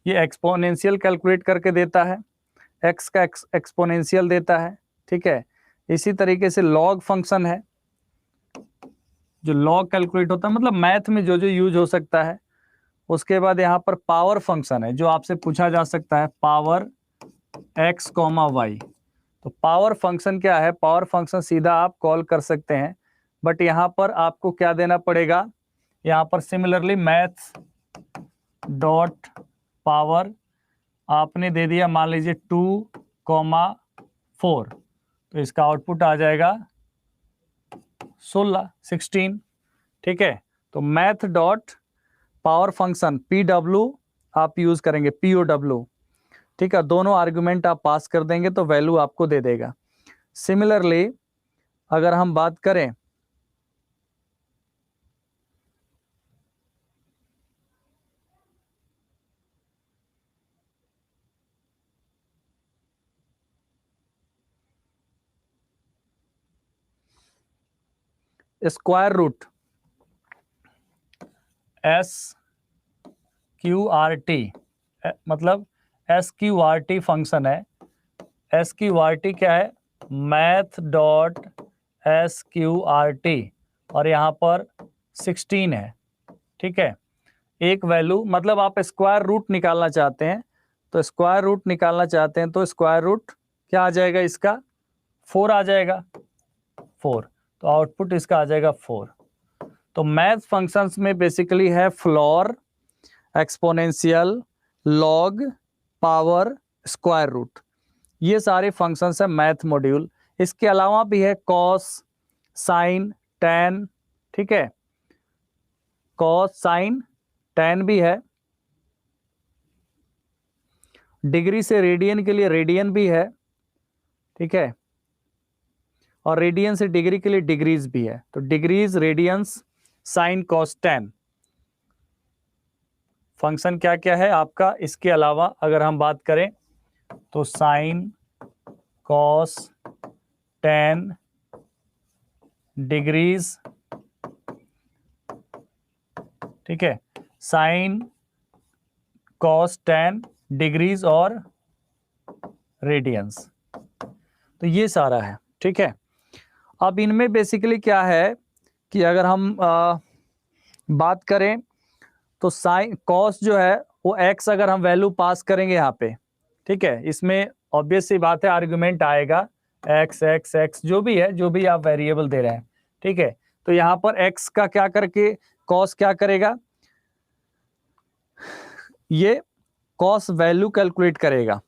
ये एक्सपोनेंशियल कैलकुलेट करके देता है, एक्स का एक्सपोनेंशियल देता है, ठीक है। इसी तरीके से लॉग फंक्शन है, जो लॉग कैलकुलेट होता है, मतलब मैथ में जो जो यूज हो सकता है। उसके बाद यहाँ पर पावर फंक्शन है, जो आपसे पूछा जा सकता है, पावर एक्स कॉमा वाई। तो पावर फंक्शन क्या है, पावर फंक्शन सीधा आप कॉल कर सकते हैं, बट यहाँ पर आपको क्या देना पड़ेगा, यहाँ पर सिमिलरली मैथ्स डॉट पावर आपने दे दिया, मान लीजिए 2,4। तो इसका आउटपुट आ जाएगा 16, ठीक है। तो math dot power function PW आप यूज करेंगे, POW, ठीक है। दोनों आर्गुमेंट आप पास कर देंगे तो वैल्यू आपको दे देगा। सिमिलरली अगर हम बात करें स्क्वायर रूट SQRT, मतलब SQRT फंक्शन है। SQRT क्या है, मैथ डॉट SQRT, और यहाँ पर 16 है, ठीक है। एक वैल्यू, मतलब आप स्क्वायर रूट निकालना चाहते हैं, तो स्क्वायर रूट निकालना चाहते हैं तो स्क्वायर रूट क्या आ जाएगा, इसका 4 आ जाएगा, 4। तो आउटपुट इसका आ जाएगा 4। तो मैथ फंक्शंस में बेसिकली है floor, exponential, log, power, square root, ये सारे फंक्शंस है मैथ मॉड्यूल। इसके अलावा भी है कॉस, साइन, टैन, ठीक है, कॉस, साइन, टैन भी है। डिग्री से रेडियन के लिए रेडियन भी है, ठीक है, और रेडियन से डिग्री के लिए डिग्रीज भी है। तो degrees, radians, sine, cos, tan function क्या क्या है आपका। इसके अलावा अगर हम बात करें तो साइन, कॉस, टैन, डिग्रीज, ठीक है, साइन, कॉस, टैन, डिग्रीज और रेडियंस, तो ये सारा है, ठीक है। अब इनमें बेसिकली क्या है कि अगर हम बात करें तो साइन, कॉस जो है वो एक्स अगर हम वैल्यू पास करेंगे यहाँ पे, ठीक है, इसमें ऑब्वियस सी बात है आर्गुमेंट आएगा एक्स एक्स एक्स, जो भी है, जो भी आप वेरिएबल दे रहे हैं, ठीक है। तो यहाँ पर एक्स का क्या करके कॉस क्या करेगा, ये कॉस वैल्यू कैलकुलेट करेगा,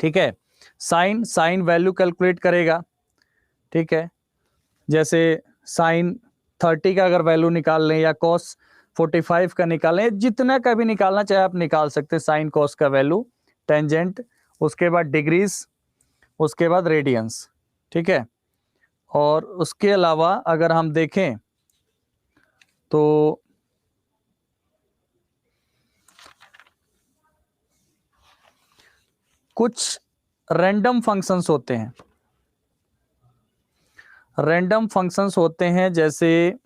ठीक है। साइन, साइन वैल्यू कैलकुलेट करेगा, ठीक है। जैसे साइन 30 का अगर वैल्यू निकाल लें या कॉस 45 का निकाल लें, जितना का भी निकालना चाहे आप निकाल सकते हैं साइन कॉस का वैल्यू, टेंजेंट, उसके बाद डिग्रीज, उसके बाद रेडियंस, ठीक है। और उसके अलावा अगर हम देखें तो कुछ रैंडम फंक्शंस होते हैं, रैंडम फंक्शंस होते हैं, जैसे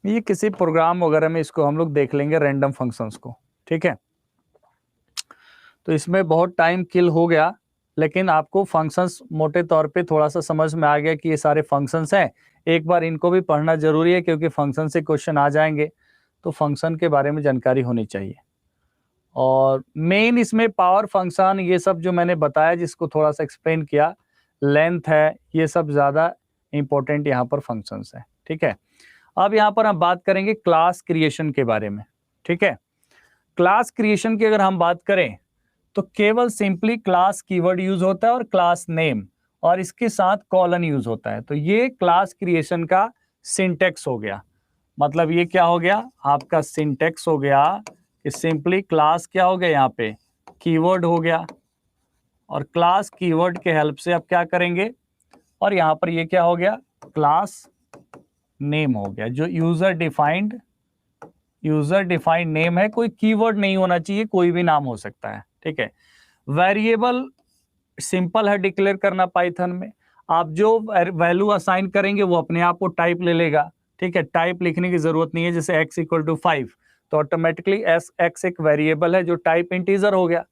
ये किसी प्रोग्राम वगैरह में इसको हम लोग देख लेंगे रैंडम फंक्शंस को, ठीक है। तो इसमें बहुत टाइम किल हो गया, लेकिन आपको फंक्शंस मोटे तौर पे थोड़ा सा समझ में आ गया कि ये सारे फंक्शंस हैं। एक बार इनको भी पढ़ना जरूरी है क्योंकि फंक्शन से क्वेश्चन आ जाएंगे, तो फंक्शन के बारे में जानकारी होनी चाहिए। और मेन इसमें पावर फंक्शन, ये सब जो मैंने बताया, जिसको थोड़ा सा एक्सप्लेन किया, लेंथ है, ये सब ज़्यादा इंपॉर्टेंट यहाँ पर फंक्शंस है, ठीक है। अब यहाँ पर हम बात करेंगे क्लास क्रिएशन के बारे में, ठीक है। क्लास क्रिएशन की अगर हम बात करें तो केवल सिंपली क्लास कीवर्ड यूज होता है और क्लास नेम, और इसके साथ कॉलन यूज होता है। तो ये क्लास क्रिएशन का सिंटेक्स हो गया। मतलब ये क्या हो गया, आपका सिंटेक्स हो गया कि सिंपली क्लास क्या हो गया, यहाँ पे कीवर्ड हो गया, और क्लास कीवर्ड के हेल्प से अब क्या करेंगे, और यहाँ पर ये क्या हो गया, क्लास नेम हो गया, जो यूजर डिफाइंड नेम है। कोई कीवर्ड नहीं होना चाहिए, कोई भी नाम हो सकता है, ठीक है। वेरिएबल सिंपल है डिक्लेयर करना पाइथन में। आप जो वैल्यू असाइन करेंगे वो अपने आप को टाइप ले लेगा, ठीक है। टाइप लिखने की जरूरत नहीं है, जैसे x इक्वल टू 5 तो ऑटोमेटिकली x एक वेरिएबल है जो टाइप इंटीजर हो गया,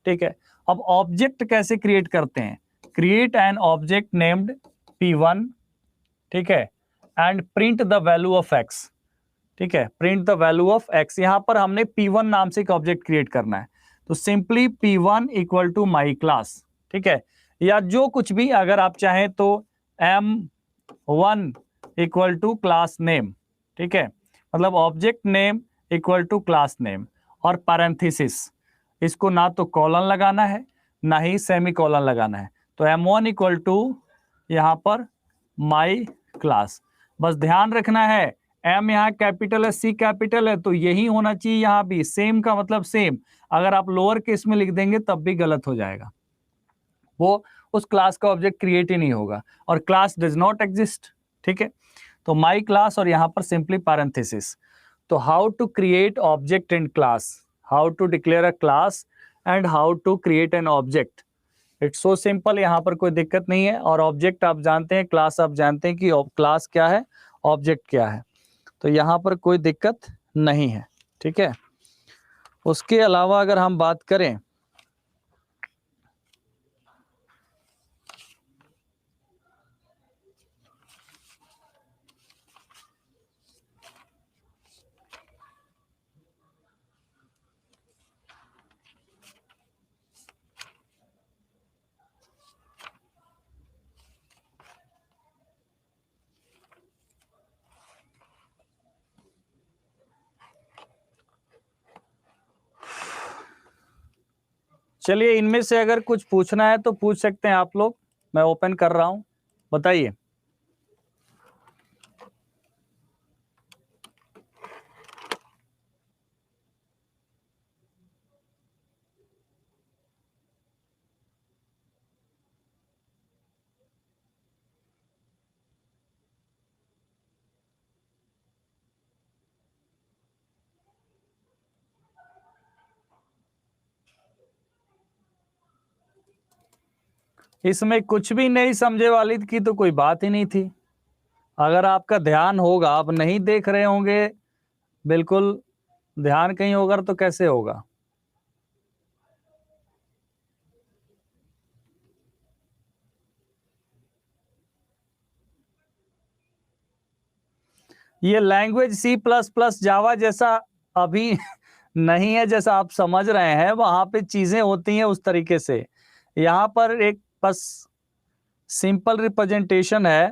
ठीक है। अब ऑब्जेक्ट कैसे क्रिएट करते हैं, create an object named p1, ठीक है, and print the value of x, ठीक है, print the value of x। यहां पर हमने p1 नाम से एक ऑब्जेक्ट क्रिएट करना है, तो simply p1 equal to my class, ठीक है, या जो कुछ भी अगर आप चाहें तो m1 equal to class name, ठीक है, मतलब object name equal to class name, और पैरेंथेसिस, इसको ना तो कॉलन लगाना है ना ही सेमी कॉलन लगाना है। तो m1 इक्वल टू यहां पर माई क्लास। बस ध्यान रखना है एम यहाँ कैपिटल है, सी कैपिटल है, तो यही होना चाहिए यहाँ भी, सेम का मतलब सेम। अगर आप लोअर केस में लिख देंगे तब भी गलत हो जाएगा, वो उस क्लास का ऑब्जेक्ट क्रिएट ही नहीं होगा, और क्लास डज नॉट एग्जिस्ट, ठीक है। तो माई क्लास और यहाँ पर सिंपली पैरेंथेसिस। तो how to create object in class, how to declare a class and how to create an object, it's so simple. यहाँ पर कोई दिक्कत नहीं है। और ऑब्जेक्ट आप जानते हैं, क्लास आप जानते हैं कि क्लास क्या है, ऑब्जेक्ट क्या है, तो यहाँ पर कोई दिक्कत नहीं है, ठीक है। उसके अलावा अगर हम बात करें, चलिए इनमें से अगर कुछ पूछना है तो पूछ सकते हैं आप लोग, मैं ओपन कर रहा हूं, बताइए। इसमें कुछ भी नहीं समझे वाली की तो कोई बात ही नहीं थी। अगर आपका ध्यान होगा, आप नहीं देख रहे होंगे, बिल्कुल ध्यान कहीं होगा तो कैसे होगा। ये language C plus plus Java जैसा अभी नहीं है, जैसा आप समझ रहे हैं, वहां पे चीजें होती हैं उस तरीके से। यहाँ पर एक बस सिंपल रिप्रेजेंटेशन है,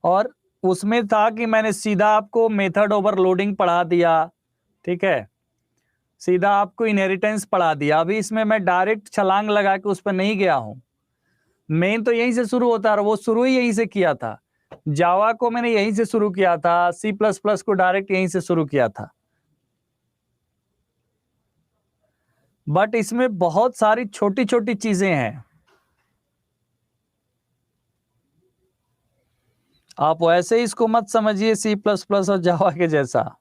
और उसमें था कि मैंने सीधा आपको मेथड ओवरलोडिंग पढ़ा दिया, ठीक है, सीधा आपको इनहेरिटेंस पढ़ा दिया। अभी इसमें मैं डायरेक्ट छलांग लगा के उस पर नहीं गया हूं, मेन तो यहीं से शुरू होता है, वो शुरू ही यहीं से किया था। जावा को मैंने यहीं से शुरू किया था, सी प्लस प्लस को डायरेक्ट यहीं से शुरू किया था। बट इसमें बहुत सारी छोटी छोटी चीजें हैं, आप वैसे ही इसको मत समझिए सी प्लस प्लस और जावा के जैसा।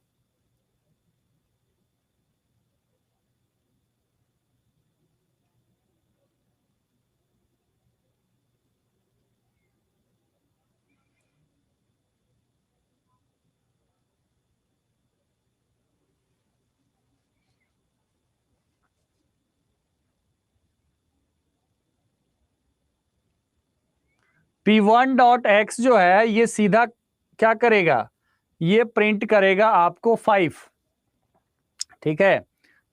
p1.x जो है ये सीधा क्या करेगा, ये प्रिंट करेगा आपको 5, ठीक है।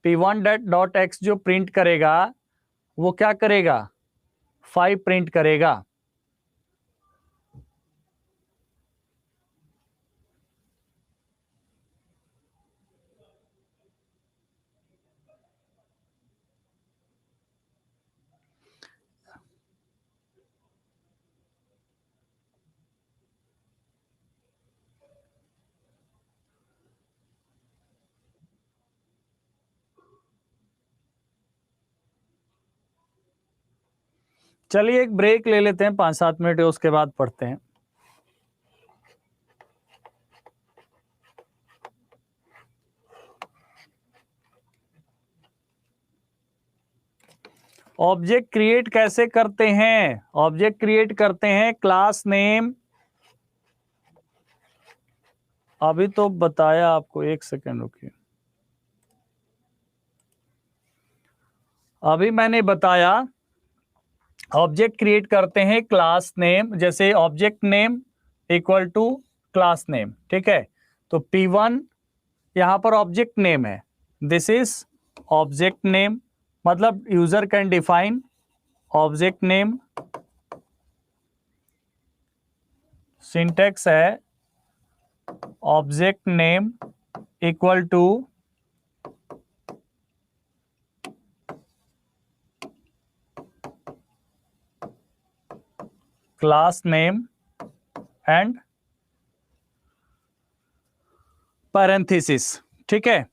p1.x जो प्रिंट करेगा वो क्या करेगा, 5 प्रिंट करेगा। चलिए एक ब्रेक ले लेते हैं 5-7 मिनट, उसके बाद पढ़ते हैं। ऑब्जेक्ट क्रिएट कैसे करते हैं? ऑब्जेक्ट क्रिएट करते हैं क्लास नेम, अभी तो बताया आपको, एक सेकेंड रुकिए। अभी मैंने बताया ऑब्जेक्ट क्रिएट करते हैं क्लास नेम, जैसे object name equal to class name, ठीक है। तो P1 यहां पर ऑब्जेक्ट नेम है, दिस इज ऑब्जेक्ट नेम, मतलब user can define object name. Syntax है object name equal to class name and parenthesis, ठीक है।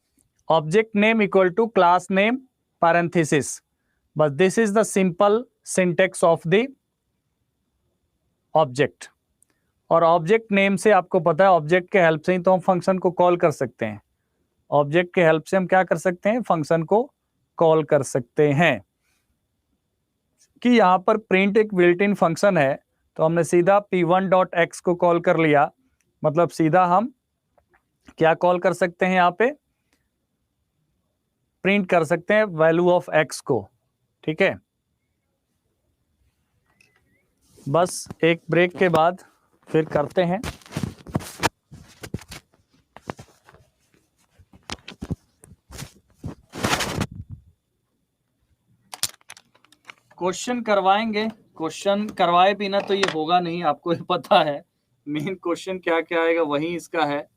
Object name equal to class name parenthesis, बस this is the simple syntax of the object. और ऑब्जेक्ट नेम से आपको पता है, ऑब्जेक्ट के हेल्प से ही तो हम फंक्शन को कॉल कर सकते हैं। ऑब्जेक्ट के हेल्प से हम क्या कर सकते हैं? फंक्शन को कॉल कर सकते हैं। कि यहां पर प्रिंट एक बिल्ट इन फंक्शन है, तो हमने सीधा p1.x को कॉल कर लिया, मतलब सीधा हम क्या कॉल कर सकते हैं? यहां पे प्रिंट कर सकते हैं वैल्यू ऑफ x को, ठीक है। बस एक ब्रेक के बाद फिर करते हैं। क्वेश्चन करवाएंगे, क्वेश्चन करवाए बिना तो ये होगा नहीं, आपको ये पता है। मेन क्वेश्चन क्या क्या आएगा वही इसका है।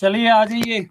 चलिए आ जाइए।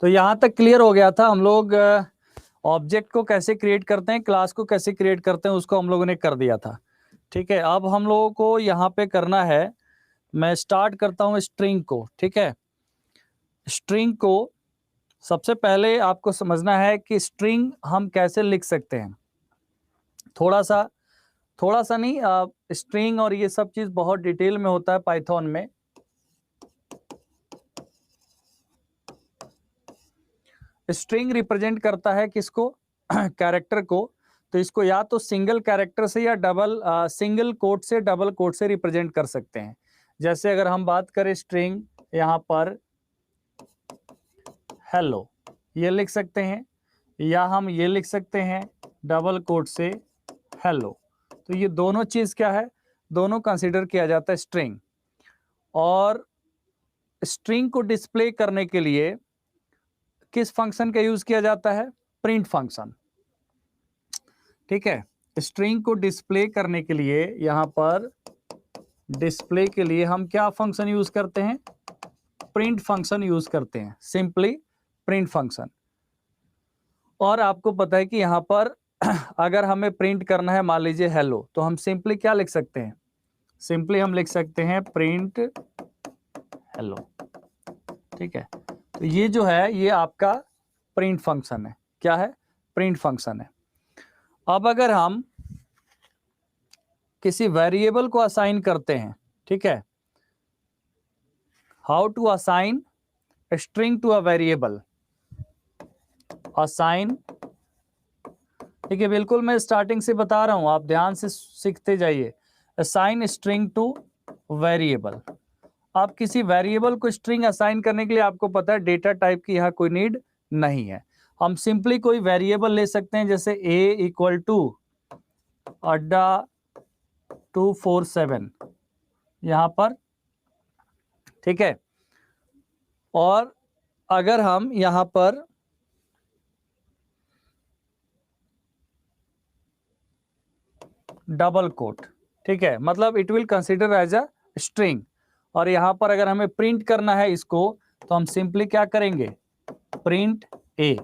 तो यहां तक क्लियर हो गया था। हम लोग ऑब्जेक्ट को कैसे क्रिएट करते हैं, क्लास को कैसे क्रिएट करते हैं, उसको हम लोगों ने कर दिया था। ठीक है, अब हम लोगों को यहाँ पे करना है, मैं स्टार्ट करता हूँ स्ट्रिंग को। ठीक है, स्ट्रिंग को सबसे पहले आपको समझना है कि स्ट्रिंग हम कैसे लिख सकते हैं। थोड़ा सा नहीं, स्ट्रिंग और ये सब चीज बहुत डिटेल में होता है पाइथन में। स्ट्रिंग रिप्रेजेंट करता है किसको? कैरेक्टर को। तो इसको या तो सिंगल कैरेक्टर से या सिंगल कोट से डबल कोट से रिप्रेजेंट कर सकते हैं। जैसे अगर हम बात करें स्ट्रिंग, यहां पर हेलो ये लिख सकते हैं, या हम ये लिख सकते हैं डबल कोट से हेलो। तो ये दोनों चीज क्या है, दोनों कंसीडर किया जाता है स्ट्रिंग। और स्ट्रिंग को डिस्प्ले करने के लिए किस फंक्शन का यूज किया जाता है? Print function. ठीक है, स्ट्रिंग को डिस्प्ले करने के लिए यहां पर डिस्प्ले के लिए हम क्या फंक्शन यूज करते हैं? प्रिंट फंक्शन यूज करते हैं, सिंपली प्रिंट फंक्शन। और आपको पता है कि यहां पर अगर हमें प्रिंट करना है मान लीजिए हेलो, तो हम सिंपली क्या लिख सकते हैं? सिंपली हम लिख सकते हैं प्रिंट हेलो। ठीक है, तो ये जो है ये आपका प्रिंट फंक्शन है। क्या है? प्रिंट फंक्शन है। अब अगर हम किसी वेरिएबल को असाइन करते हैं, ठीक है, how to assign string to a variable, assign. ठीक है, बिल्कुल मैं स्टार्टिंग से बता रहा हूं, आप ध्यान से सीखते जाइए। Assign string two variable. आप किसी वेरिएबल को स्ट्रिंग असाइन करने के लिए आपको पता है डेटा टाइप की यहाँ कोई नीड नहीं है। हम सिंपली कोई वेरिएबल ले सकते हैं, जैसे a इक्वल टू अड्डा 247 यहां पर। ठीक है, और अगर हम यहां पर डबल कोट, ठीक है, मतलब it will consider as a string. और यहां पर अगर हमें प्रिंट करना है इसको, तो हम सिंपली क्या करेंगे? प्रिंट ए।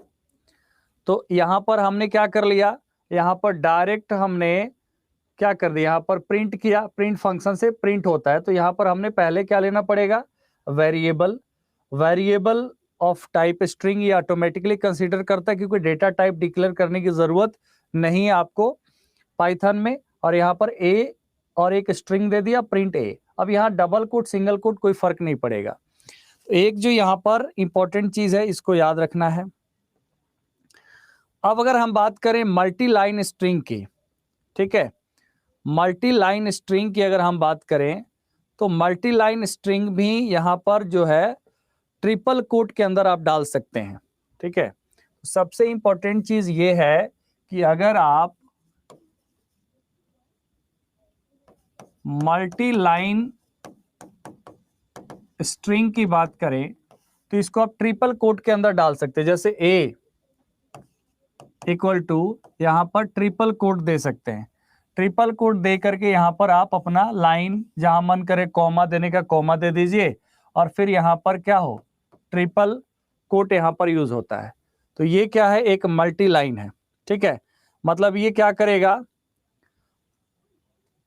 तो यहां पर हमने क्या कर लिया? यहां पर डायरेक्ट हमने क्या कर दिया? यहां पर प्रिंट किया, प्रिंट फंक्शन से प्रिंट होता है। तो यहां पर हमने पहले क्या लेना पड़ेगा? Variable. Variable of type string ये ऑटोमेटिकली कंसीडर करता है, क्योंकि डेटा टाइप डिक्लेयर करने की जरूरत नहीं है आपको पाइथन में। और यहाँ पर ए और एक स्ट्रिंग दे दिया प्रिंट ए। अब यहाँ डबल कोट सिंगल कोट कोई फर्क नहीं पड़ेगा। एक जो यहाँ पर इंपॉर्टेंट चीज है, इसको याद रखना है। अब अगर हम बात करें मल्टी लाइन स्ट्रिंग की, ठीक है, मल्टी लाइन स्ट्रिंग की अगर हम बात करें तो मल्टी लाइन स्ट्रिंग भी यहां पर जो है ट्रिपल कोट के अंदर आप डाल सकते हैं, ठीक है। सबसे इंपॉर्टेंट चीज ये है कि अगर आप मल्टी लाइन स्ट्रिंग की बात करें तो इसको आप ट्रिपल कोट के अंदर डाल सकते हैं। जैसे ए इक्वल टू यहां पर ट्रिपल कोट दे सकते हैं। ट्रिपल कोट दे करके यहां पर आप अपना लाइन जहां मन करे कॉमा देने का कॉमा दे दीजिए, और फिर यहां पर क्या हो, ट्रिपल कोट यहां पर यूज होता है। तो ये क्या है, एक मल्टी लाइन है, ठीक है। मतलब ये क्या करेगा,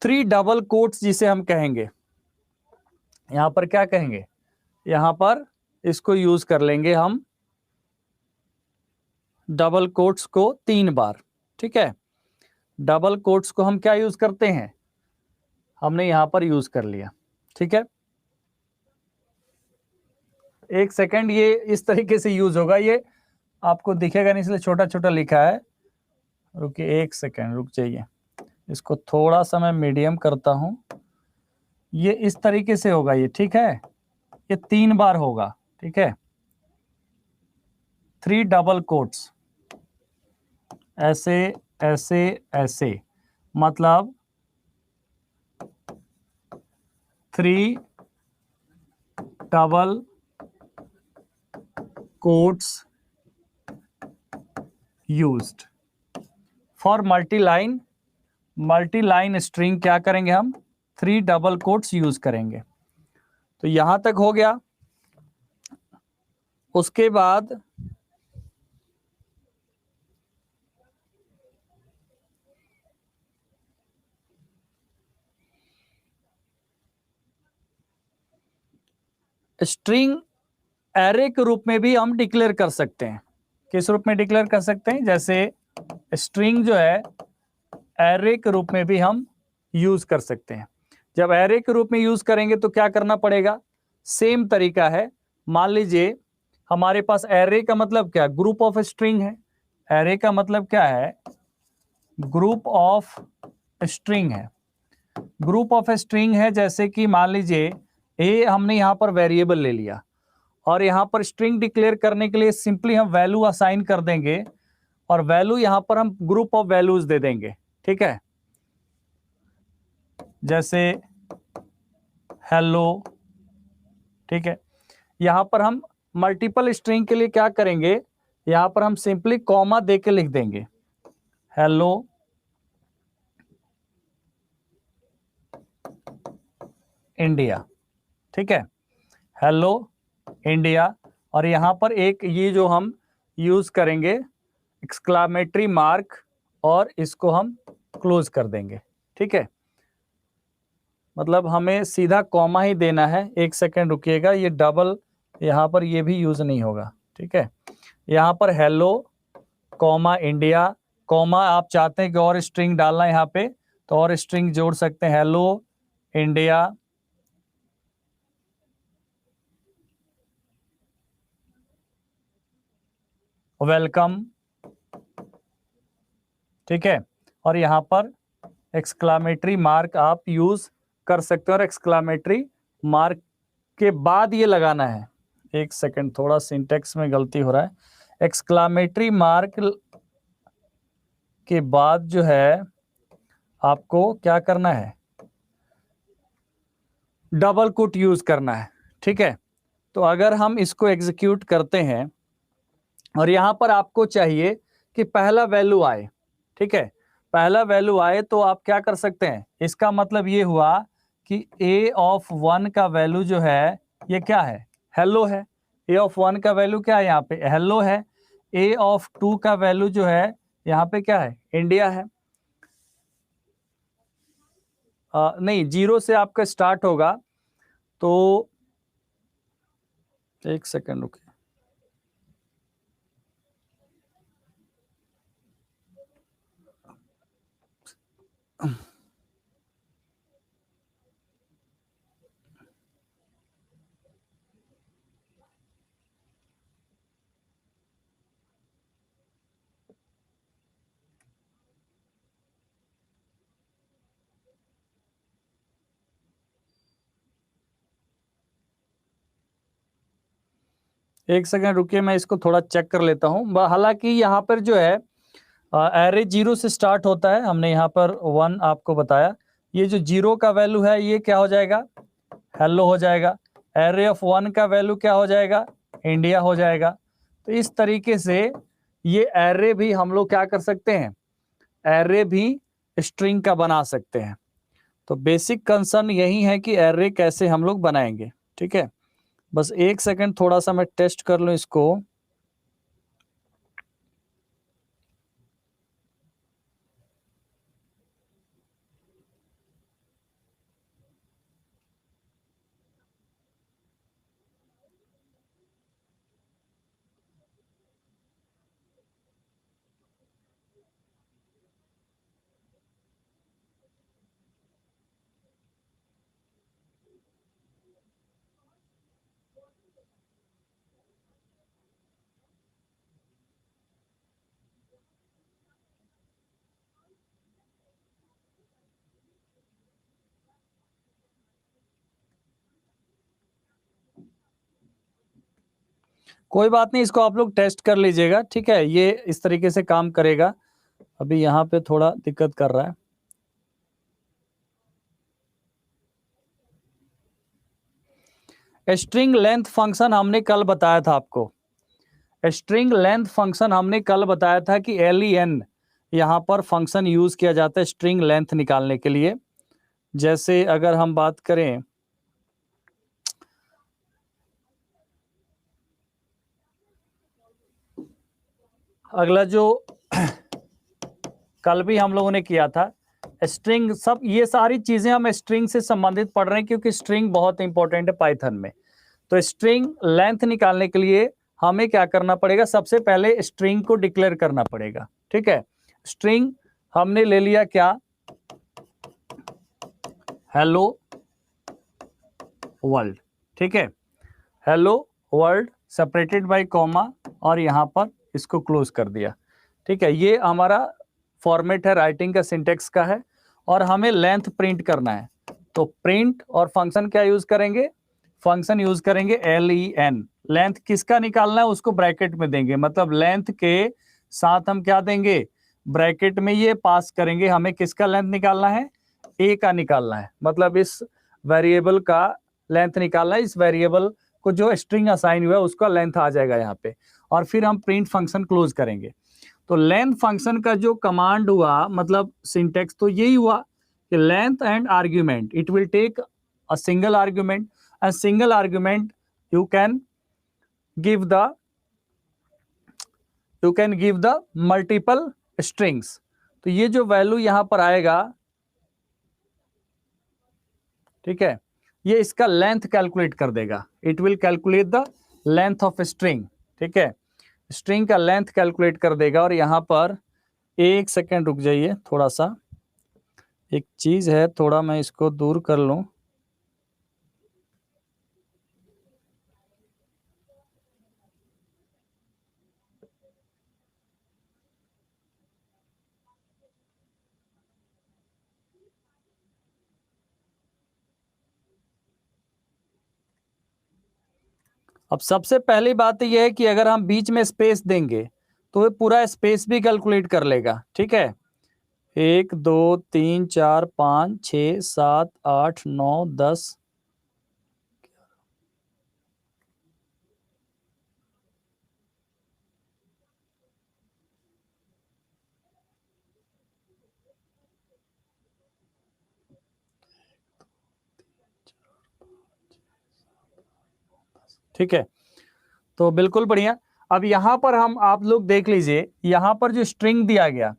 3 डबल कोट्स जिसे हम कहेंगे, यहां पर क्या कहेंगे, यहां पर इसको यूज कर लेंगे हम डबल कोट्स को 3 बार, ठीक है। डबल कोट्स को हम क्या यूज करते हैं, हमने यहां पर यूज कर लिया, ठीक है। एक सेकंड, ये इस तरीके से यूज होगा, ये आपको दिखेगा नहीं इसलिए छोटा छोटा लिखा है। रुकिए एक सेकंड, रुक जाइए, इसको थोड़ा सा मैं मीडियम करता हूं। ये इस तरीके से होगा ये, ठीक है, ये 3 बार होगा, ठीक है। 3 डबल कोट्स, ऐसे ऐसे ऐसे, मतलब 3 double quotes used for multi line string. क्या करेंगे हम, 3 डबल कोट्स यूज करेंगे। तो यहां तक हो गया। उसके बाद स्ट्रिंग एरे के रूप में भी हम डिक्लेयर कर सकते हैं। किस रूप में डिक्लेयर कर सकते हैं, जैसे स्ट्रिंग जो है एरे के रूप में भी हम यूज कर सकते हैं। जब एरे के रूप में यूज करेंगे तो क्या करना पड़ेगा, सेम तरीका है। मान लीजिए हमारे पास एरे का मतलब क्या, ग्रुप ऑफ स्ट्रिंग है। एरे का मतलब क्या है, ग्रुप ऑफ स्ट्रिंग है। ग्रुप ऑफ स्ट्रिंग है, जैसे कि मान लीजिए ए हमने यहां पर वेरिएबल ले लिया, और यहां पर स्ट्रिंग डिक्लेयर करने के लिए सिंपली हम वैल्यू असाइन कर देंगे, और वैल्यू यहां पर हम ग्रुप ऑफ वैल्यूज दे देंगे, ठीक है। जैसे हेलो, ठीक है। यहां पर हम मल्टीपल स्ट्रिंग के लिए क्या करेंगे, यहां पर हम सिंपली कॉमा दे के लिख देंगे हेलो इंडिया, ठीक है, हेलो इंडिया। और यहां पर एक ये जो हम यूज करेंगे एक्सक्लामेटरी मार्क, और इसको हम क्लोज कर देंगे, ठीक है। मतलब हमें सीधा कॉमा ही देना है। एक सेकंड रुकिएगा, ये डबल यहां पर ये भी यूज नहीं होगा, ठीक है। यहां पर हेलो कॉमा इंडिया, कॉमा आप चाहते हैं कि और स्ट्रिंग डालना यहाँ पे तो और स्ट्रिंग जोड़ सकते हैं, हेलो इंडिया वेलकम, ठीक है। और यहाँ पर एक्सक्लामेटरी मार्क आप यूज कर सकते हैं, और एक्सक्लामेटरी मार्क के बाद ये लगाना है। एक सेकंड, थोड़ा सिंटेक्स में गलती हो रहा है। एक्सक्लामेटरी मार्क के बाद जो है आपको क्या करना है, डबल कोट यूज करना है, ठीक है। तो अगर हम इसको एग्जीक्यूट करते हैं और यहां पर आपको चाहिए कि पहला वैल्यू आए, ठीक है, पहला वैल्यू आए, तो आप क्या कर सकते हैं, इसका मतलब ये हुआ कि ए ऑफ 1 का वैल्यू जो है ये क्या है, हेलो है। ए ऑफ 1 का वैल्यू क्या है, यहाँ पे हेलो है। ए ऑफ 2 का वैल्यू जो है यहाँ पे क्या है, इंडिया है। नहीं, 0 से आपका स्टार्ट होगा। तो एक सेकंड रुकिए, एक सेकंड रुकिए, मैं इसको थोड़ा चेक कर लेता हूँ। हालांकि यहाँ पर जो है एरे 0 से स्टार्ट होता है, हमने यहाँ पर 1 आपको बताया। ये जो 0 का वैल्यू है ये क्या हो जाएगा, हेलो हो जाएगा। एरे ऑफ 1 का वैल्यू क्या हो जाएगा, इंडिया हो जाएगा। तो इस तरीके से ये एरे भी हम लोग क्या कर सकते हैं, एरे भी स्ट्रिंग का बना सकते हैं। तो बेसिक कंसर्न यही है कि एरे कैसे हम लोग बनाएंगे। ठीक है, बस एक सेकंड थोड़ा सा मैं टेस्ट कर लूं इसको। कोई बात नहीं, इसको आप लोग टेस्ट कर लीजिएगा। ठीक है, ये इस तरीके से काम करेगा। अभी यहाँ पे थोड़ा दिक्कत कर रहा है। स्ट्रिंग लेंथ फंक्शन हमने कल बताया था आपको। स्ट्रिंग लेंथ फंक्शन हमने कल बताया था कि len यहाँ पर फंक्शन यूज किया जाता है स्ट्रिंग लेंथ निकालने के लिए। जैसे अगर हम बात करें, अगला जो कल भी हम लोगों ने किया था स्ट्रिंग, सब ये सारी चीजें हम स्ट्रिंग से संबंधित पढ़ रहे हैं क्योंकि स्ट्रिंग बहुत इंपॉर्टेंट है पाइथन में। तो स्ट्रिंग लेंथ निकालने के लिए हमें क्या करना पड़ेगा, सबसे पहले स्ट्रिंग को डिक्लेयर करना पड़ेगा। ठीक है, स्ट्रिंग हमने ले लिया क्या, हेलो वर्ल्ड। ठीक है, hello world separated by comma और यहां पर इसको क्लोज कर दिया। ठीक है, ये हमारा फॉर्मेट है राइटिंग का, सिंटेक्स का है। और हमें लेंथ प्रिंट करना है, तो प्रिंट और फंक्शन क्या यूज करेंगे, फंक्शन यूज करेंगे len। लेंथ किसका निकालना है उसको ब्रैकेट में देंगे, मतलब लेंथ के साथ हम क्या देंगे, ब्रैकेट में ये पास करेंगे। हमें किसका लेंथ निकालना है, ए का निकालना है, मतलब इस वेरिएबल का लेंथ निकालना है। इस वेरिएबल को जो स्ट्रिंग असाइन हुआ है उसका लेंथ आ जाएगा यहाँ पे, और फिर हम प्रिंट फंक्शन क्लोज करेंगे। तो लेंथ फंक्शन का जो कमांड हुआ, मतलब सिंटेक्स तो यही हुआ कि length and argument, it will take a single argument, and single argument you can give the multiple strings. तो ये जो वैल्यू यहां पर आएगा, ठीक है, ये इसका लेंथ कैलकुलेट कर देगा। It will calculate the length of string. ठीक है, स्ट्रिंग का लेंथ कैलकुलेट कर देगा। और यहां पर एक सेकेंड रुक जाइए, थोड़ा सा एक चीज है, थोड़ा मैं इसको दूर कर लूं। अब सबसे पहली बात यह है कि अगर हम बीच में स्पेस देंगे तो ये पूरा स्पेस भी कैलकुलेट कर लेगा। ठीक है, 1 2 3 4 5 6 7 8 9 10। ठीक है, तो बिल्कुल बढ़िया। अब यहां पर हम, आप लोग देख लीजिए, यहां पर जो स्ट्रिंग दिया गया,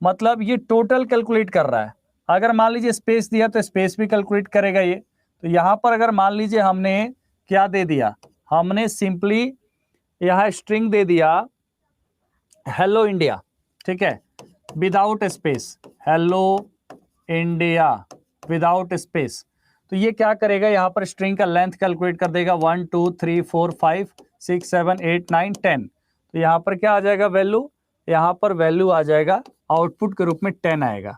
मतलब ये टोटल कैलकुलेट कर रहा है। अगर मान लीजिए स्पेस दिया तो स्पेस भी कैलकुलेट करेगा ये। तो यहां पर अगर मान लीजिए हमने क्या दे दिया, हमने सिंपली यहां स्ट्रिंग दे दिया हेलो इंडिया। ठीक है, without space, hello India without space. तो ये क्या करेगा, यहाँ पर स्ट्रिंग का लेंथ कैलकुलेट कर देगा, 1 2 3 4 5 6 7 8 9 10। तो यहाँ पर क्या आ जाएगा वैल्यू, यहाँ पर वैल्यू आ जाएगा आउटपुट के रूप में 10 आएगा।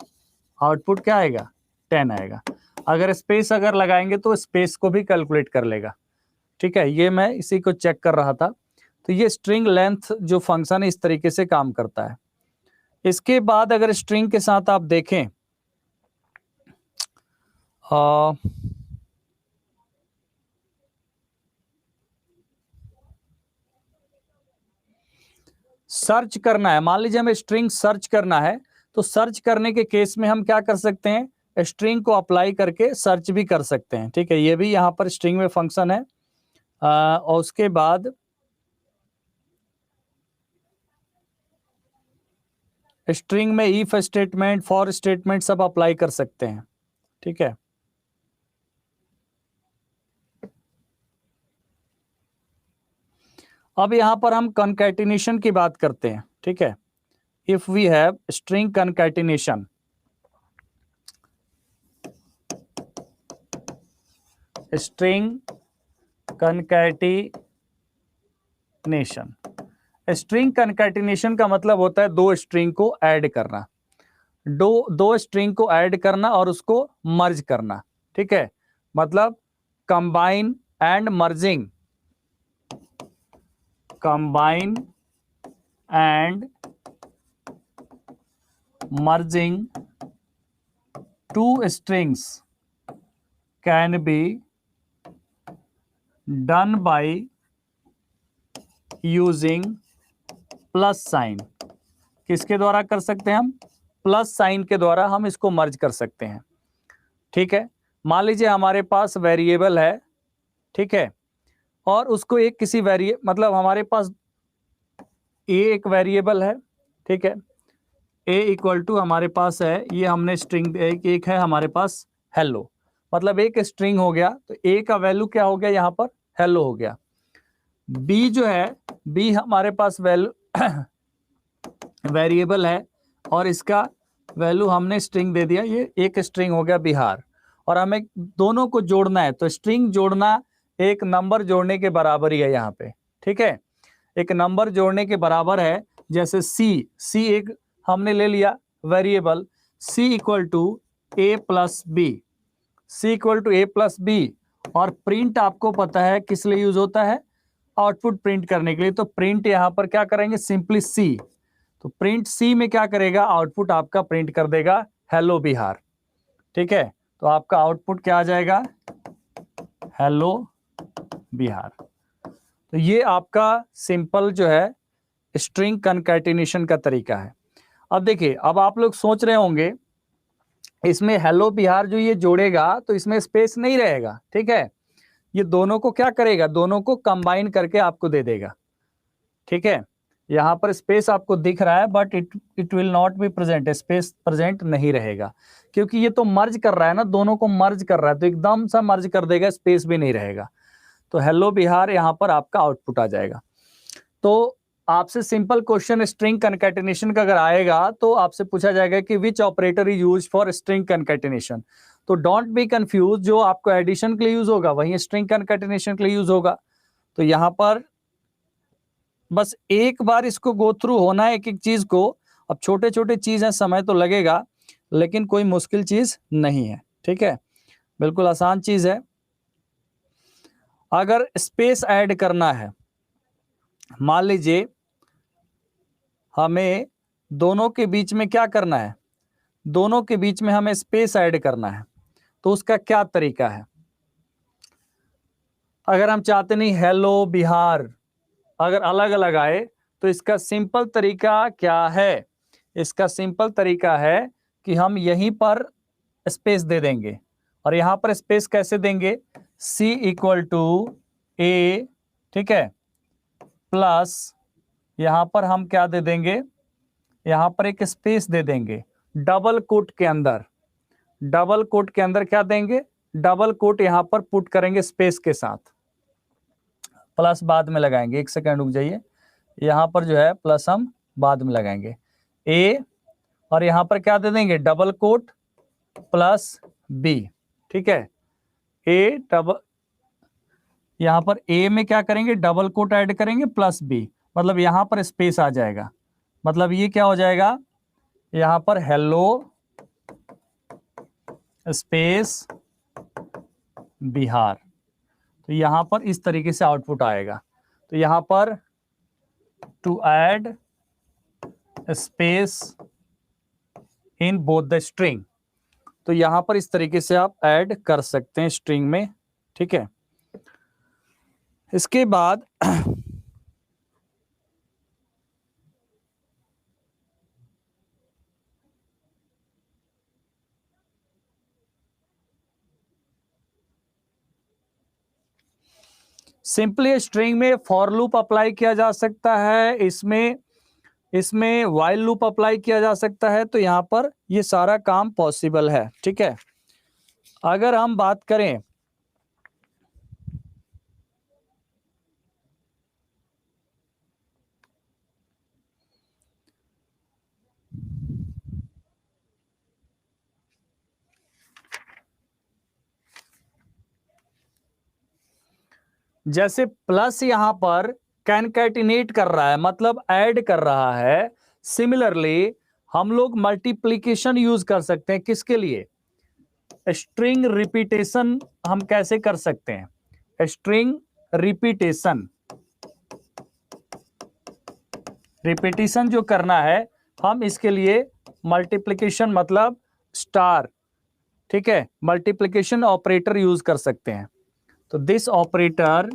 आउटपुट क्या आएगा, 10 आएगा। अगर स्पेस अगर लगाएंगे तो स्पेस को भी कैलकुलेट कर लेगा। ठीक है, ये मैं इसी को चेक कर रहा था। तो ये स्ट्रिंग लेंथ जो फंक्शन है इस तरीके से काम करता है। इसके बाद अगर स्ट्रिंग के साथ आप देखें सर्च करना है, मान लीजिए हमें स्ट्रिंग सर्च करना है, तो सर्च करने के केस में हम क्या कर सकते हैं, स्ट्रिंग को अप्लाई करके सर्च भी कर सकते हैं। ठीक है, ये भी यहां पर स्ट्रिंग में फंक्शन है। और उसके बाद स्ट्रिंग में इफ स्टेटमेंट, फॉर स्टेटमेंट सब अप्लाई कर सकते हैं। ठीक है, अब यहां पर हम कॉन्कैटिनेशन की बात करते हैं। ठीक है, if we have string concatenation, string concatenation, string concatenation का मतलब होता है दो स्ट्रिंग को ऐड करना, दो स्ट्रिंग को ऐड करना और उसको मर्ज करना। ठीक है, मतलब combine and merging, combine and merging two strings can be done by using plus sign. किसके द्वारा कर सकते हैं हम, प्लस साइन के द्वारा हम इसको मर्ज कर सकते हैं। ठीक है, मान लीजिए हमारे पास वेरिएबल है, ठीक है, और उसको एक किसी मतलब हमारे पास ए एक वेरिएबल है। ठीक है, ए इक्वल टू हमारे पास है, ये हमने स्ट्रिंग एक है हमारे पास हेलो, मतलब एक स्ट्रिंग हो गया, तो ए का वैल्यू क्या हो गया यहाँ पर, हेलो हो गया। बी जो है, बी हमारे पास वैल्यू वेरिएबल है और इसका वैल्यू हमने स्ट्रिंग दे दिया, ये एक स्ट्रिंग हो गया बिहार, और हमें दोनों को जोड़ना है, तो स्ट्रिंग जोड़ना एक नंबर जोड़ने के बराबर ही है यहाँ पे। ठीक है, एक नंबर जोड़ने के बराबर है। जैसे सी एक हमने ले लिया variable, c equal to a plus b, c equal to a plus b, और प्रिंट आपको पता है किस लिए यूज होता है, आउटपुट प्रिंट करने के लिए। तो प्रिंट यहाँ पर क्या करेंगे, सिंपली सी, तो प्रिंट सी में क्या करेगा, आउटपुट आपका प्रिंट कर देगा हेलो बिहार। ठीक है, तो आपका आउटपुट क्या आ जाएगा, हेलो बिहार। तो ये आपका सिंपल जो है स्ट्रिंग कॉन्कैटिनेशन का तरीका है। अब देखिए, अब आप लोग सोच रहे होंगे इसमें हेलो बिहार जो ये जोड़ेगा तो इसमें स्पेस नहीं रहेगा। ठीक है, ये दोनों को क्या करेगा, दोनों को कंबाइन करके आपको दे देगा। ठीक है, यहाँ पर स्पेस आपको दिख रहा है but it will not be present, space present नहीं रहेगा, क्योंकि ये तो मर्ज कर रहा है ना, दोनों को मर्ज कर रहा है, तो एकदम सा मर्ज कर देगा, स्पेस भी नहीं रहेगा। तो हेलो बिहार यहाँ पर आपका आउटपुट आ जाएगा। तो आपसे सिंपल क्वेश्चन स्ट्रिंग कॉन्कैटिनेशन का अगर आएगा तो आपसे पूछा जाएगा कि which operator is used for string concatenation, तो डोंट बी कंफ्यूज, जो आपको एडिशन के लिए यूज होगा वही स्ट्रिंग कॉन्कैटिनेशन के लिए यूज होगा। तो यहाँ पर बस एक बार इसको गो थ्रू होना है एक एक चीज को। अब छोटे छोटे चीज है, समय तो लगेगा, लेकिन कोई मुश्किल चीज नहीं है। ठीक है, बिल्कुल आसान चीज है। अगर स्पेस ऐड करना है, मान लीजिए हमें दोनों के बीच में क्या करना है, दोनों के बीच में हमें स्पेस ऐड करना है, तो उसका क्या तरीका है। अगर हम चाहते नहीं हेलो बिहार अगर अलग अलग आए, तो इसका सिंपल तरीका क्या है, इसका सिंपल तरीका है कि हम यहीं पर स्पेस दे देंगे, और यहां पर स्पेस कैसे देंगे, C इक्वल टू ए, ठीक है, प्लस यहां पर हम क्या दे देंगे, यहां पर एक स्पेस दे देंगे डबल कोट के अंदर, डबल कोट के अंदर क्या देंगे, डबल कोट यहां पर पुट करेंगे स्पेस के साथ, प्लस बाद में लगाएंगे, एक सेकंड रुक जाइए, यहां पर जो है प्लस हम बाद में लगाएंगे ए, और यहां पर क्या दे देंगे, डबल कोट प्लस बी। ठीक है, ए डबल, यहां पर ए में क्या करेंगे, डबल कोट ऐड करेंगे प्लस बी, मतलब यहां पर स्पेस आ जाएगा, मतलब ये क्या हो जाएगा, यहां पर हेलो स्पेस बिहार। तो यहां पर इस तरीके से आउटपुट आएगा। तो यहां पर to add space in both the string. तो यहां पर इस तरीके से आप ऐड कर सकते हैं स्ट्रिंग में, ठीक है। इसके बाद सिंपली स्ट्रिंग में फॉर लूप अप्लाई किया जा सकता है, इसमें व्हाइल लूप अप्लाई किया जा सकता है। तो यहां पर ये सारा काम पॉसिबल है, ठीक है। अगर हम बात करें जैसे प्लस यहां पर कैनकैटिनेट कर रहा है, मतलब ऐड कर रहा है। सिमिलरली हम लोग मल्टीप्लीकेशन यूज कर सकते हैं, किसके लिए? स्ट्रिंग रिपीटेशन हम कैसे कर सकते हैं? स्ट्रिंग रिपीटेशन जो करना है हम, इसके लिए मल्टीप्लिकेशन मतलब स्टार, ठीक है, मल्टीप्लिकेशन ऑपरेटर यूज कर सकते हैं। तो this operator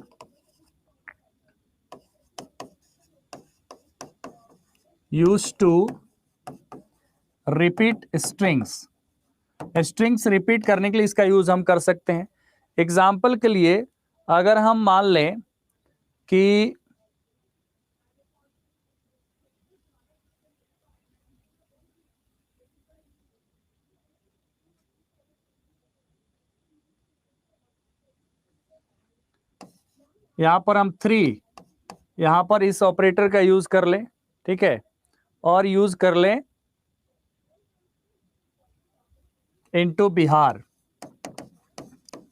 use to repeat strings repeat करने के लिए इसका यूज हम कर सकते हैं। एग्जाम्पल के लिए अगर हम मान लें कि यहां पर हम 3, यहां पर इस ऑपरेटर का यूज कर लें, ठीक है, और यूज कर लें इनटू बिहार,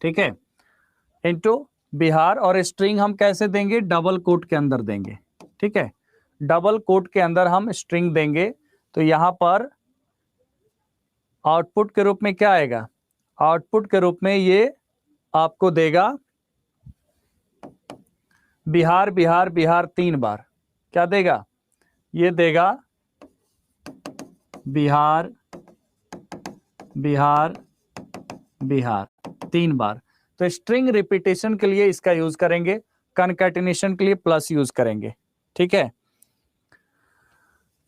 ठीक है, इनटू बिहार। और स्ट्रिंग हम कैसे देंगे? डबल कोट के अंदर देंगे, ठीक है, डबल कोट के अंदर हम स्ट्रिंग देंगे। तो यहां पर आउटपुट के रूप में क्या आएगा? आउटपुट के रूप में ये आपको देगा बिहार बिहार बिहार 3 बार। क्या देगा? ये देगा बिहार बिहार बिहार 3 बार। तो स्ट्रिंग रिपीटेशन के लिए इसका यूज करेंगे, कनकैटिनेशन के लिए प्लस यूज करेंगे, ठीक है।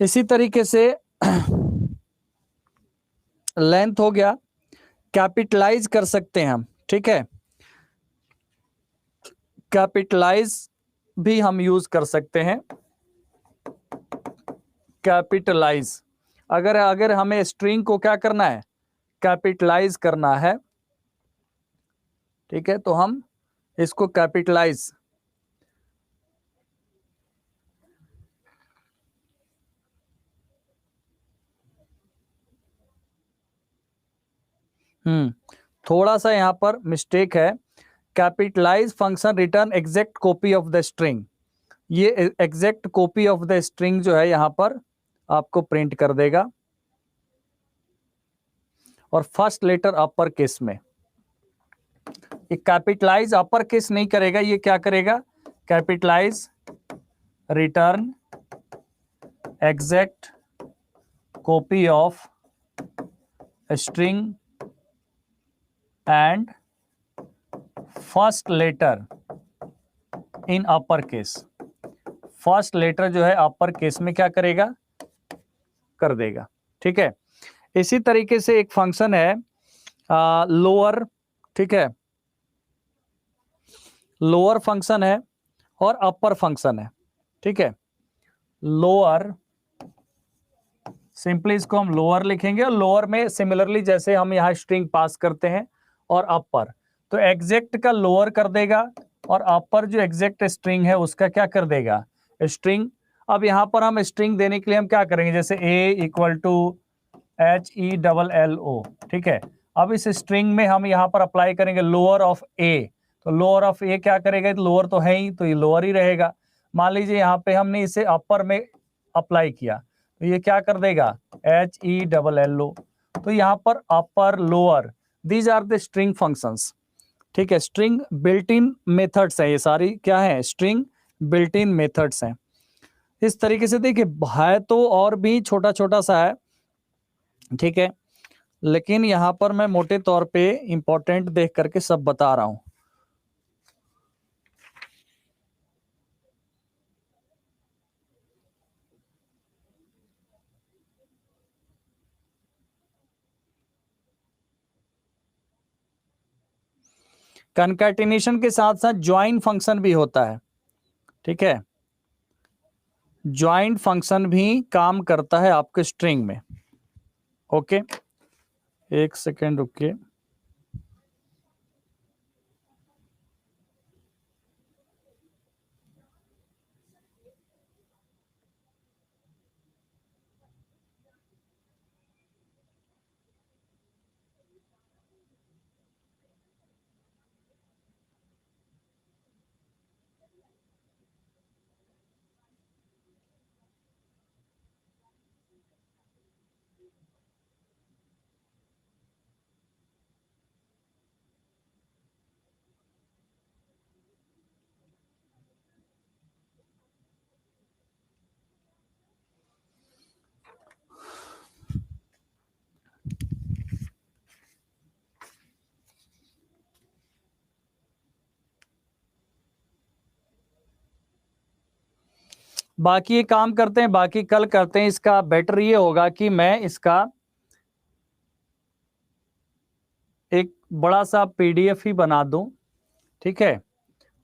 इसी तरीके से लेंथ हो गया, कैपिटलाइज कर सकते हैं हम, ठीक है, कैपिटलाइज भी हम यूज कर सकते हैं। कैपिटलाइज अगर हमें स्ट्रिंग को क्या करना है? कैपिटलाइज करना है, ठीक है, तो हम इसको कैपिटलाइज थोड़ा सा यहां पर मिस्टेक है। Capitalise function return exact copy of the string. ये exact copy of the string जो है यहां पर आपको प्रिंट कर देगा, और फर्स्ट लेटर अपर केस में। ये कैपिटलाइज अपर केस नहीं करेगा, ये क्या करेगा? Capitalize return exact copy of string and first letter in upper case. First letter जो है अपर केस में क्या करेगा? कर देगा, ठीक है। इसी तरीके से एक फंक्शन है लोअर, ठीक है, लोअर फंक्शन है और अपर फंक्शन है, ठीक है। लोअर, सिंपली इसको हम लोअर लिखेंगे, और लोअर में सिमिलरली जैसे हम यहाँ स्ट्रिंग पास करते हैं, और अपर तो एग्जैक्ट का लोअर कर देगा, और अपर जो एग्जैक्ट स्ट्रिंग है उसका क्या कर देगा? स्ट्रिंग। अब यहां पर हम स्ट्रिंग देने के लिए हम क्या करेंगे? जैसे A = HELLO, ठीक है। अब इस स्ट्रिंग में हम यहां पर अप्लाई करेंगे लोअर ऑफ A। तो लोअर ऑफ A क्या करेगा? लोअर तो है ही, तो ये लोअर ही रहेगा। मान लीजिए यहाँ पे हमने इसे अपर में अप्लाई किया, तो ये क्या कर देगा? HELLO। तो यहाँ पर upper lower, these are the string functions, ठीक है। स्ट्रिंग बिल्ट इन मेथड्स है, ये सारी क्या है? स्ट्रिंग बिल्ट इन मेथड्स हैं। इस तरीके से देखिए, है तो और भी छोटा छोटा सा है, ठीक है, लेकिन यहाँ पर मैं मोटे तौर पे इंपॉर्टेंट देख करके सब बता रहा हूं। कनकैटिनेशन के साथ साथ ज्वाइन फंक्शन भी होता है, ठीक है, ज्वाइंट फंक्शन भी काम करता है आपके स्ट्रिंग में। ओके, एक सेकेंड रुकिए। बाकी ये काम करते हैं, बाकी कल करते हैं। इसका बेटर ये होगा कि मैं इसका एक बड़ा सा पीडीएफ ही बना दूं, ठीक है,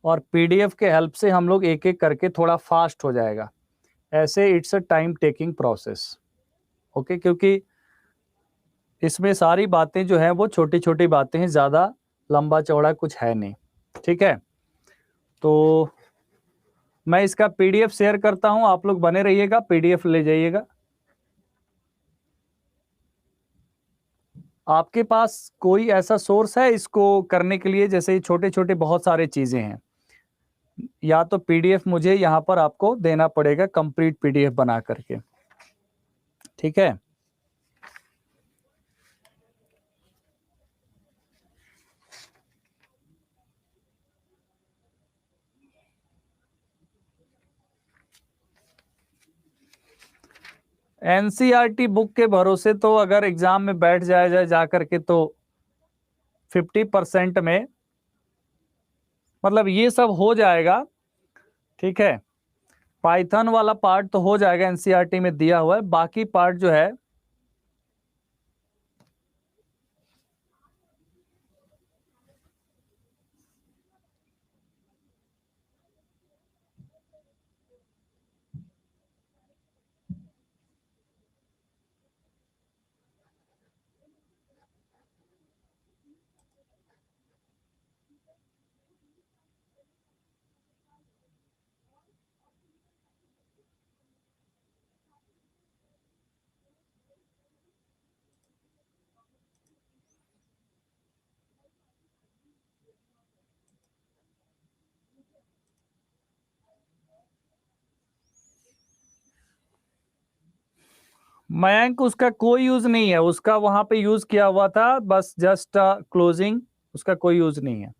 और पीडीएफ के हेल्प से हम लोग एक एक करके थोड़ा फास्ट हो जाएगा। ऐसे it's a time taking process. Okay, क्योंकि इसमें सारी बातें जो है वो छोटी छोटी बातें हैं, ज़्यादा लंबा चौड़ा कुछ है नहीं, ठीक है। तो मैं इसका पीडीएफ शेयर करता हूं, आप लोग बने रहिएगा, पीडीएफ ले जाइएगा। आपके पास कोई ऐसा सोर्स है इसको करने के लिए? जैसे छोटे छोटे बहुत सारे चीज़ें हैं, या तो पीडीएफ मुझे यहाँ पर आपको देना पड़ेगा, कंप्लीट पीडीएफ बना करके, ठीक है। एनसीईआरटी बुक के भरोसे तो अगर एग्जाम में बैठ जाए जा करके तो 50% में मतलब ये सब हो जाएगा, ठीक है। पाइथन वाला पार्ट तो हो जाएगा, एनसीईआरटी में दिया हुआ है। बाकी पार्ट जो है मयंक, उसका कोई यूज नहीं है, उसका वहां पे यूज किया हुआ था बस जस्ट क्लोजिंग, उसका कोई यूज नहीं है।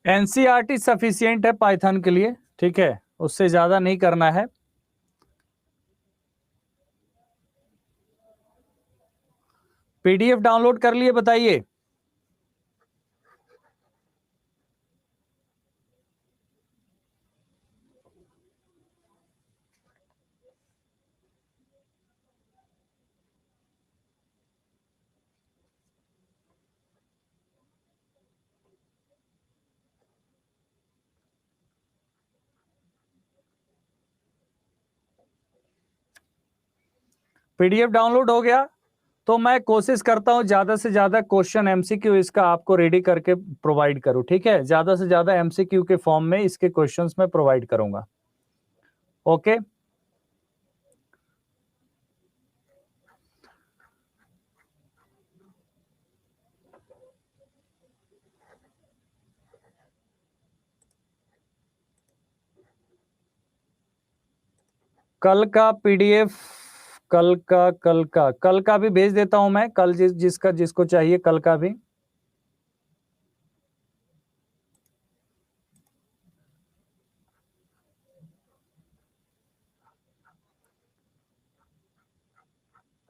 एनसीईआरटी सफिशियंट है पाइथन के लिए, ठीक है, उससे ज्यादा नहीं करना है। पीडीएफ डाउनलोड कर लिए, बताइए। पीडीएफ डाउनलोड हो गया तो मैं कोशिश करता हूं ज्यादा से ज्यादा क्वेश्चन एमसीक्यू इसका आपको रेडी करके प्रोवाइड करूं, ठीक है। ज्यादा से ज्यादा एमसीक्यू के फॉर्म में इसके क्वेश्चंस मैं प्रोवाइड करूंगा। ओके, कल का पीडीएफ कल का भी भेज देता हूं मैं, कल जिसको चाहिए कल का भी।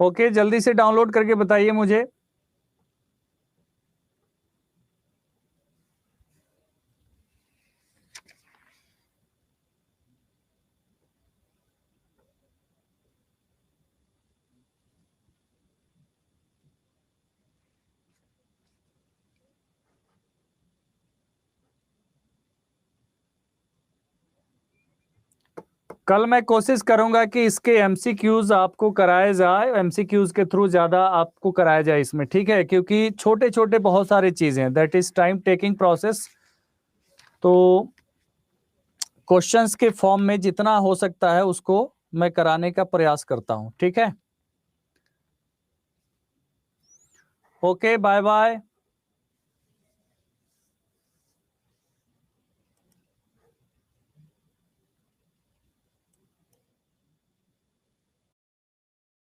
ओके, जल्दी से डाउनलोड करके बताइए मुझे। कल मैं कोशिश करूंगा कि इसके एमसीक्यूज आपको कराए जाए, एमसीक्यूज के थ्रू ज्यादा आपको कराया जाए इसमें, ठीक है, क्योंकि छोटे छोटे बहुत सारी चीजें हैं, that is time taking process. तो क्वेश्चंस के फॉर्म में जितना हो सकता है उसको मैं कराने का प्रयास करता हूं, ठीक है। Okay, bye bye.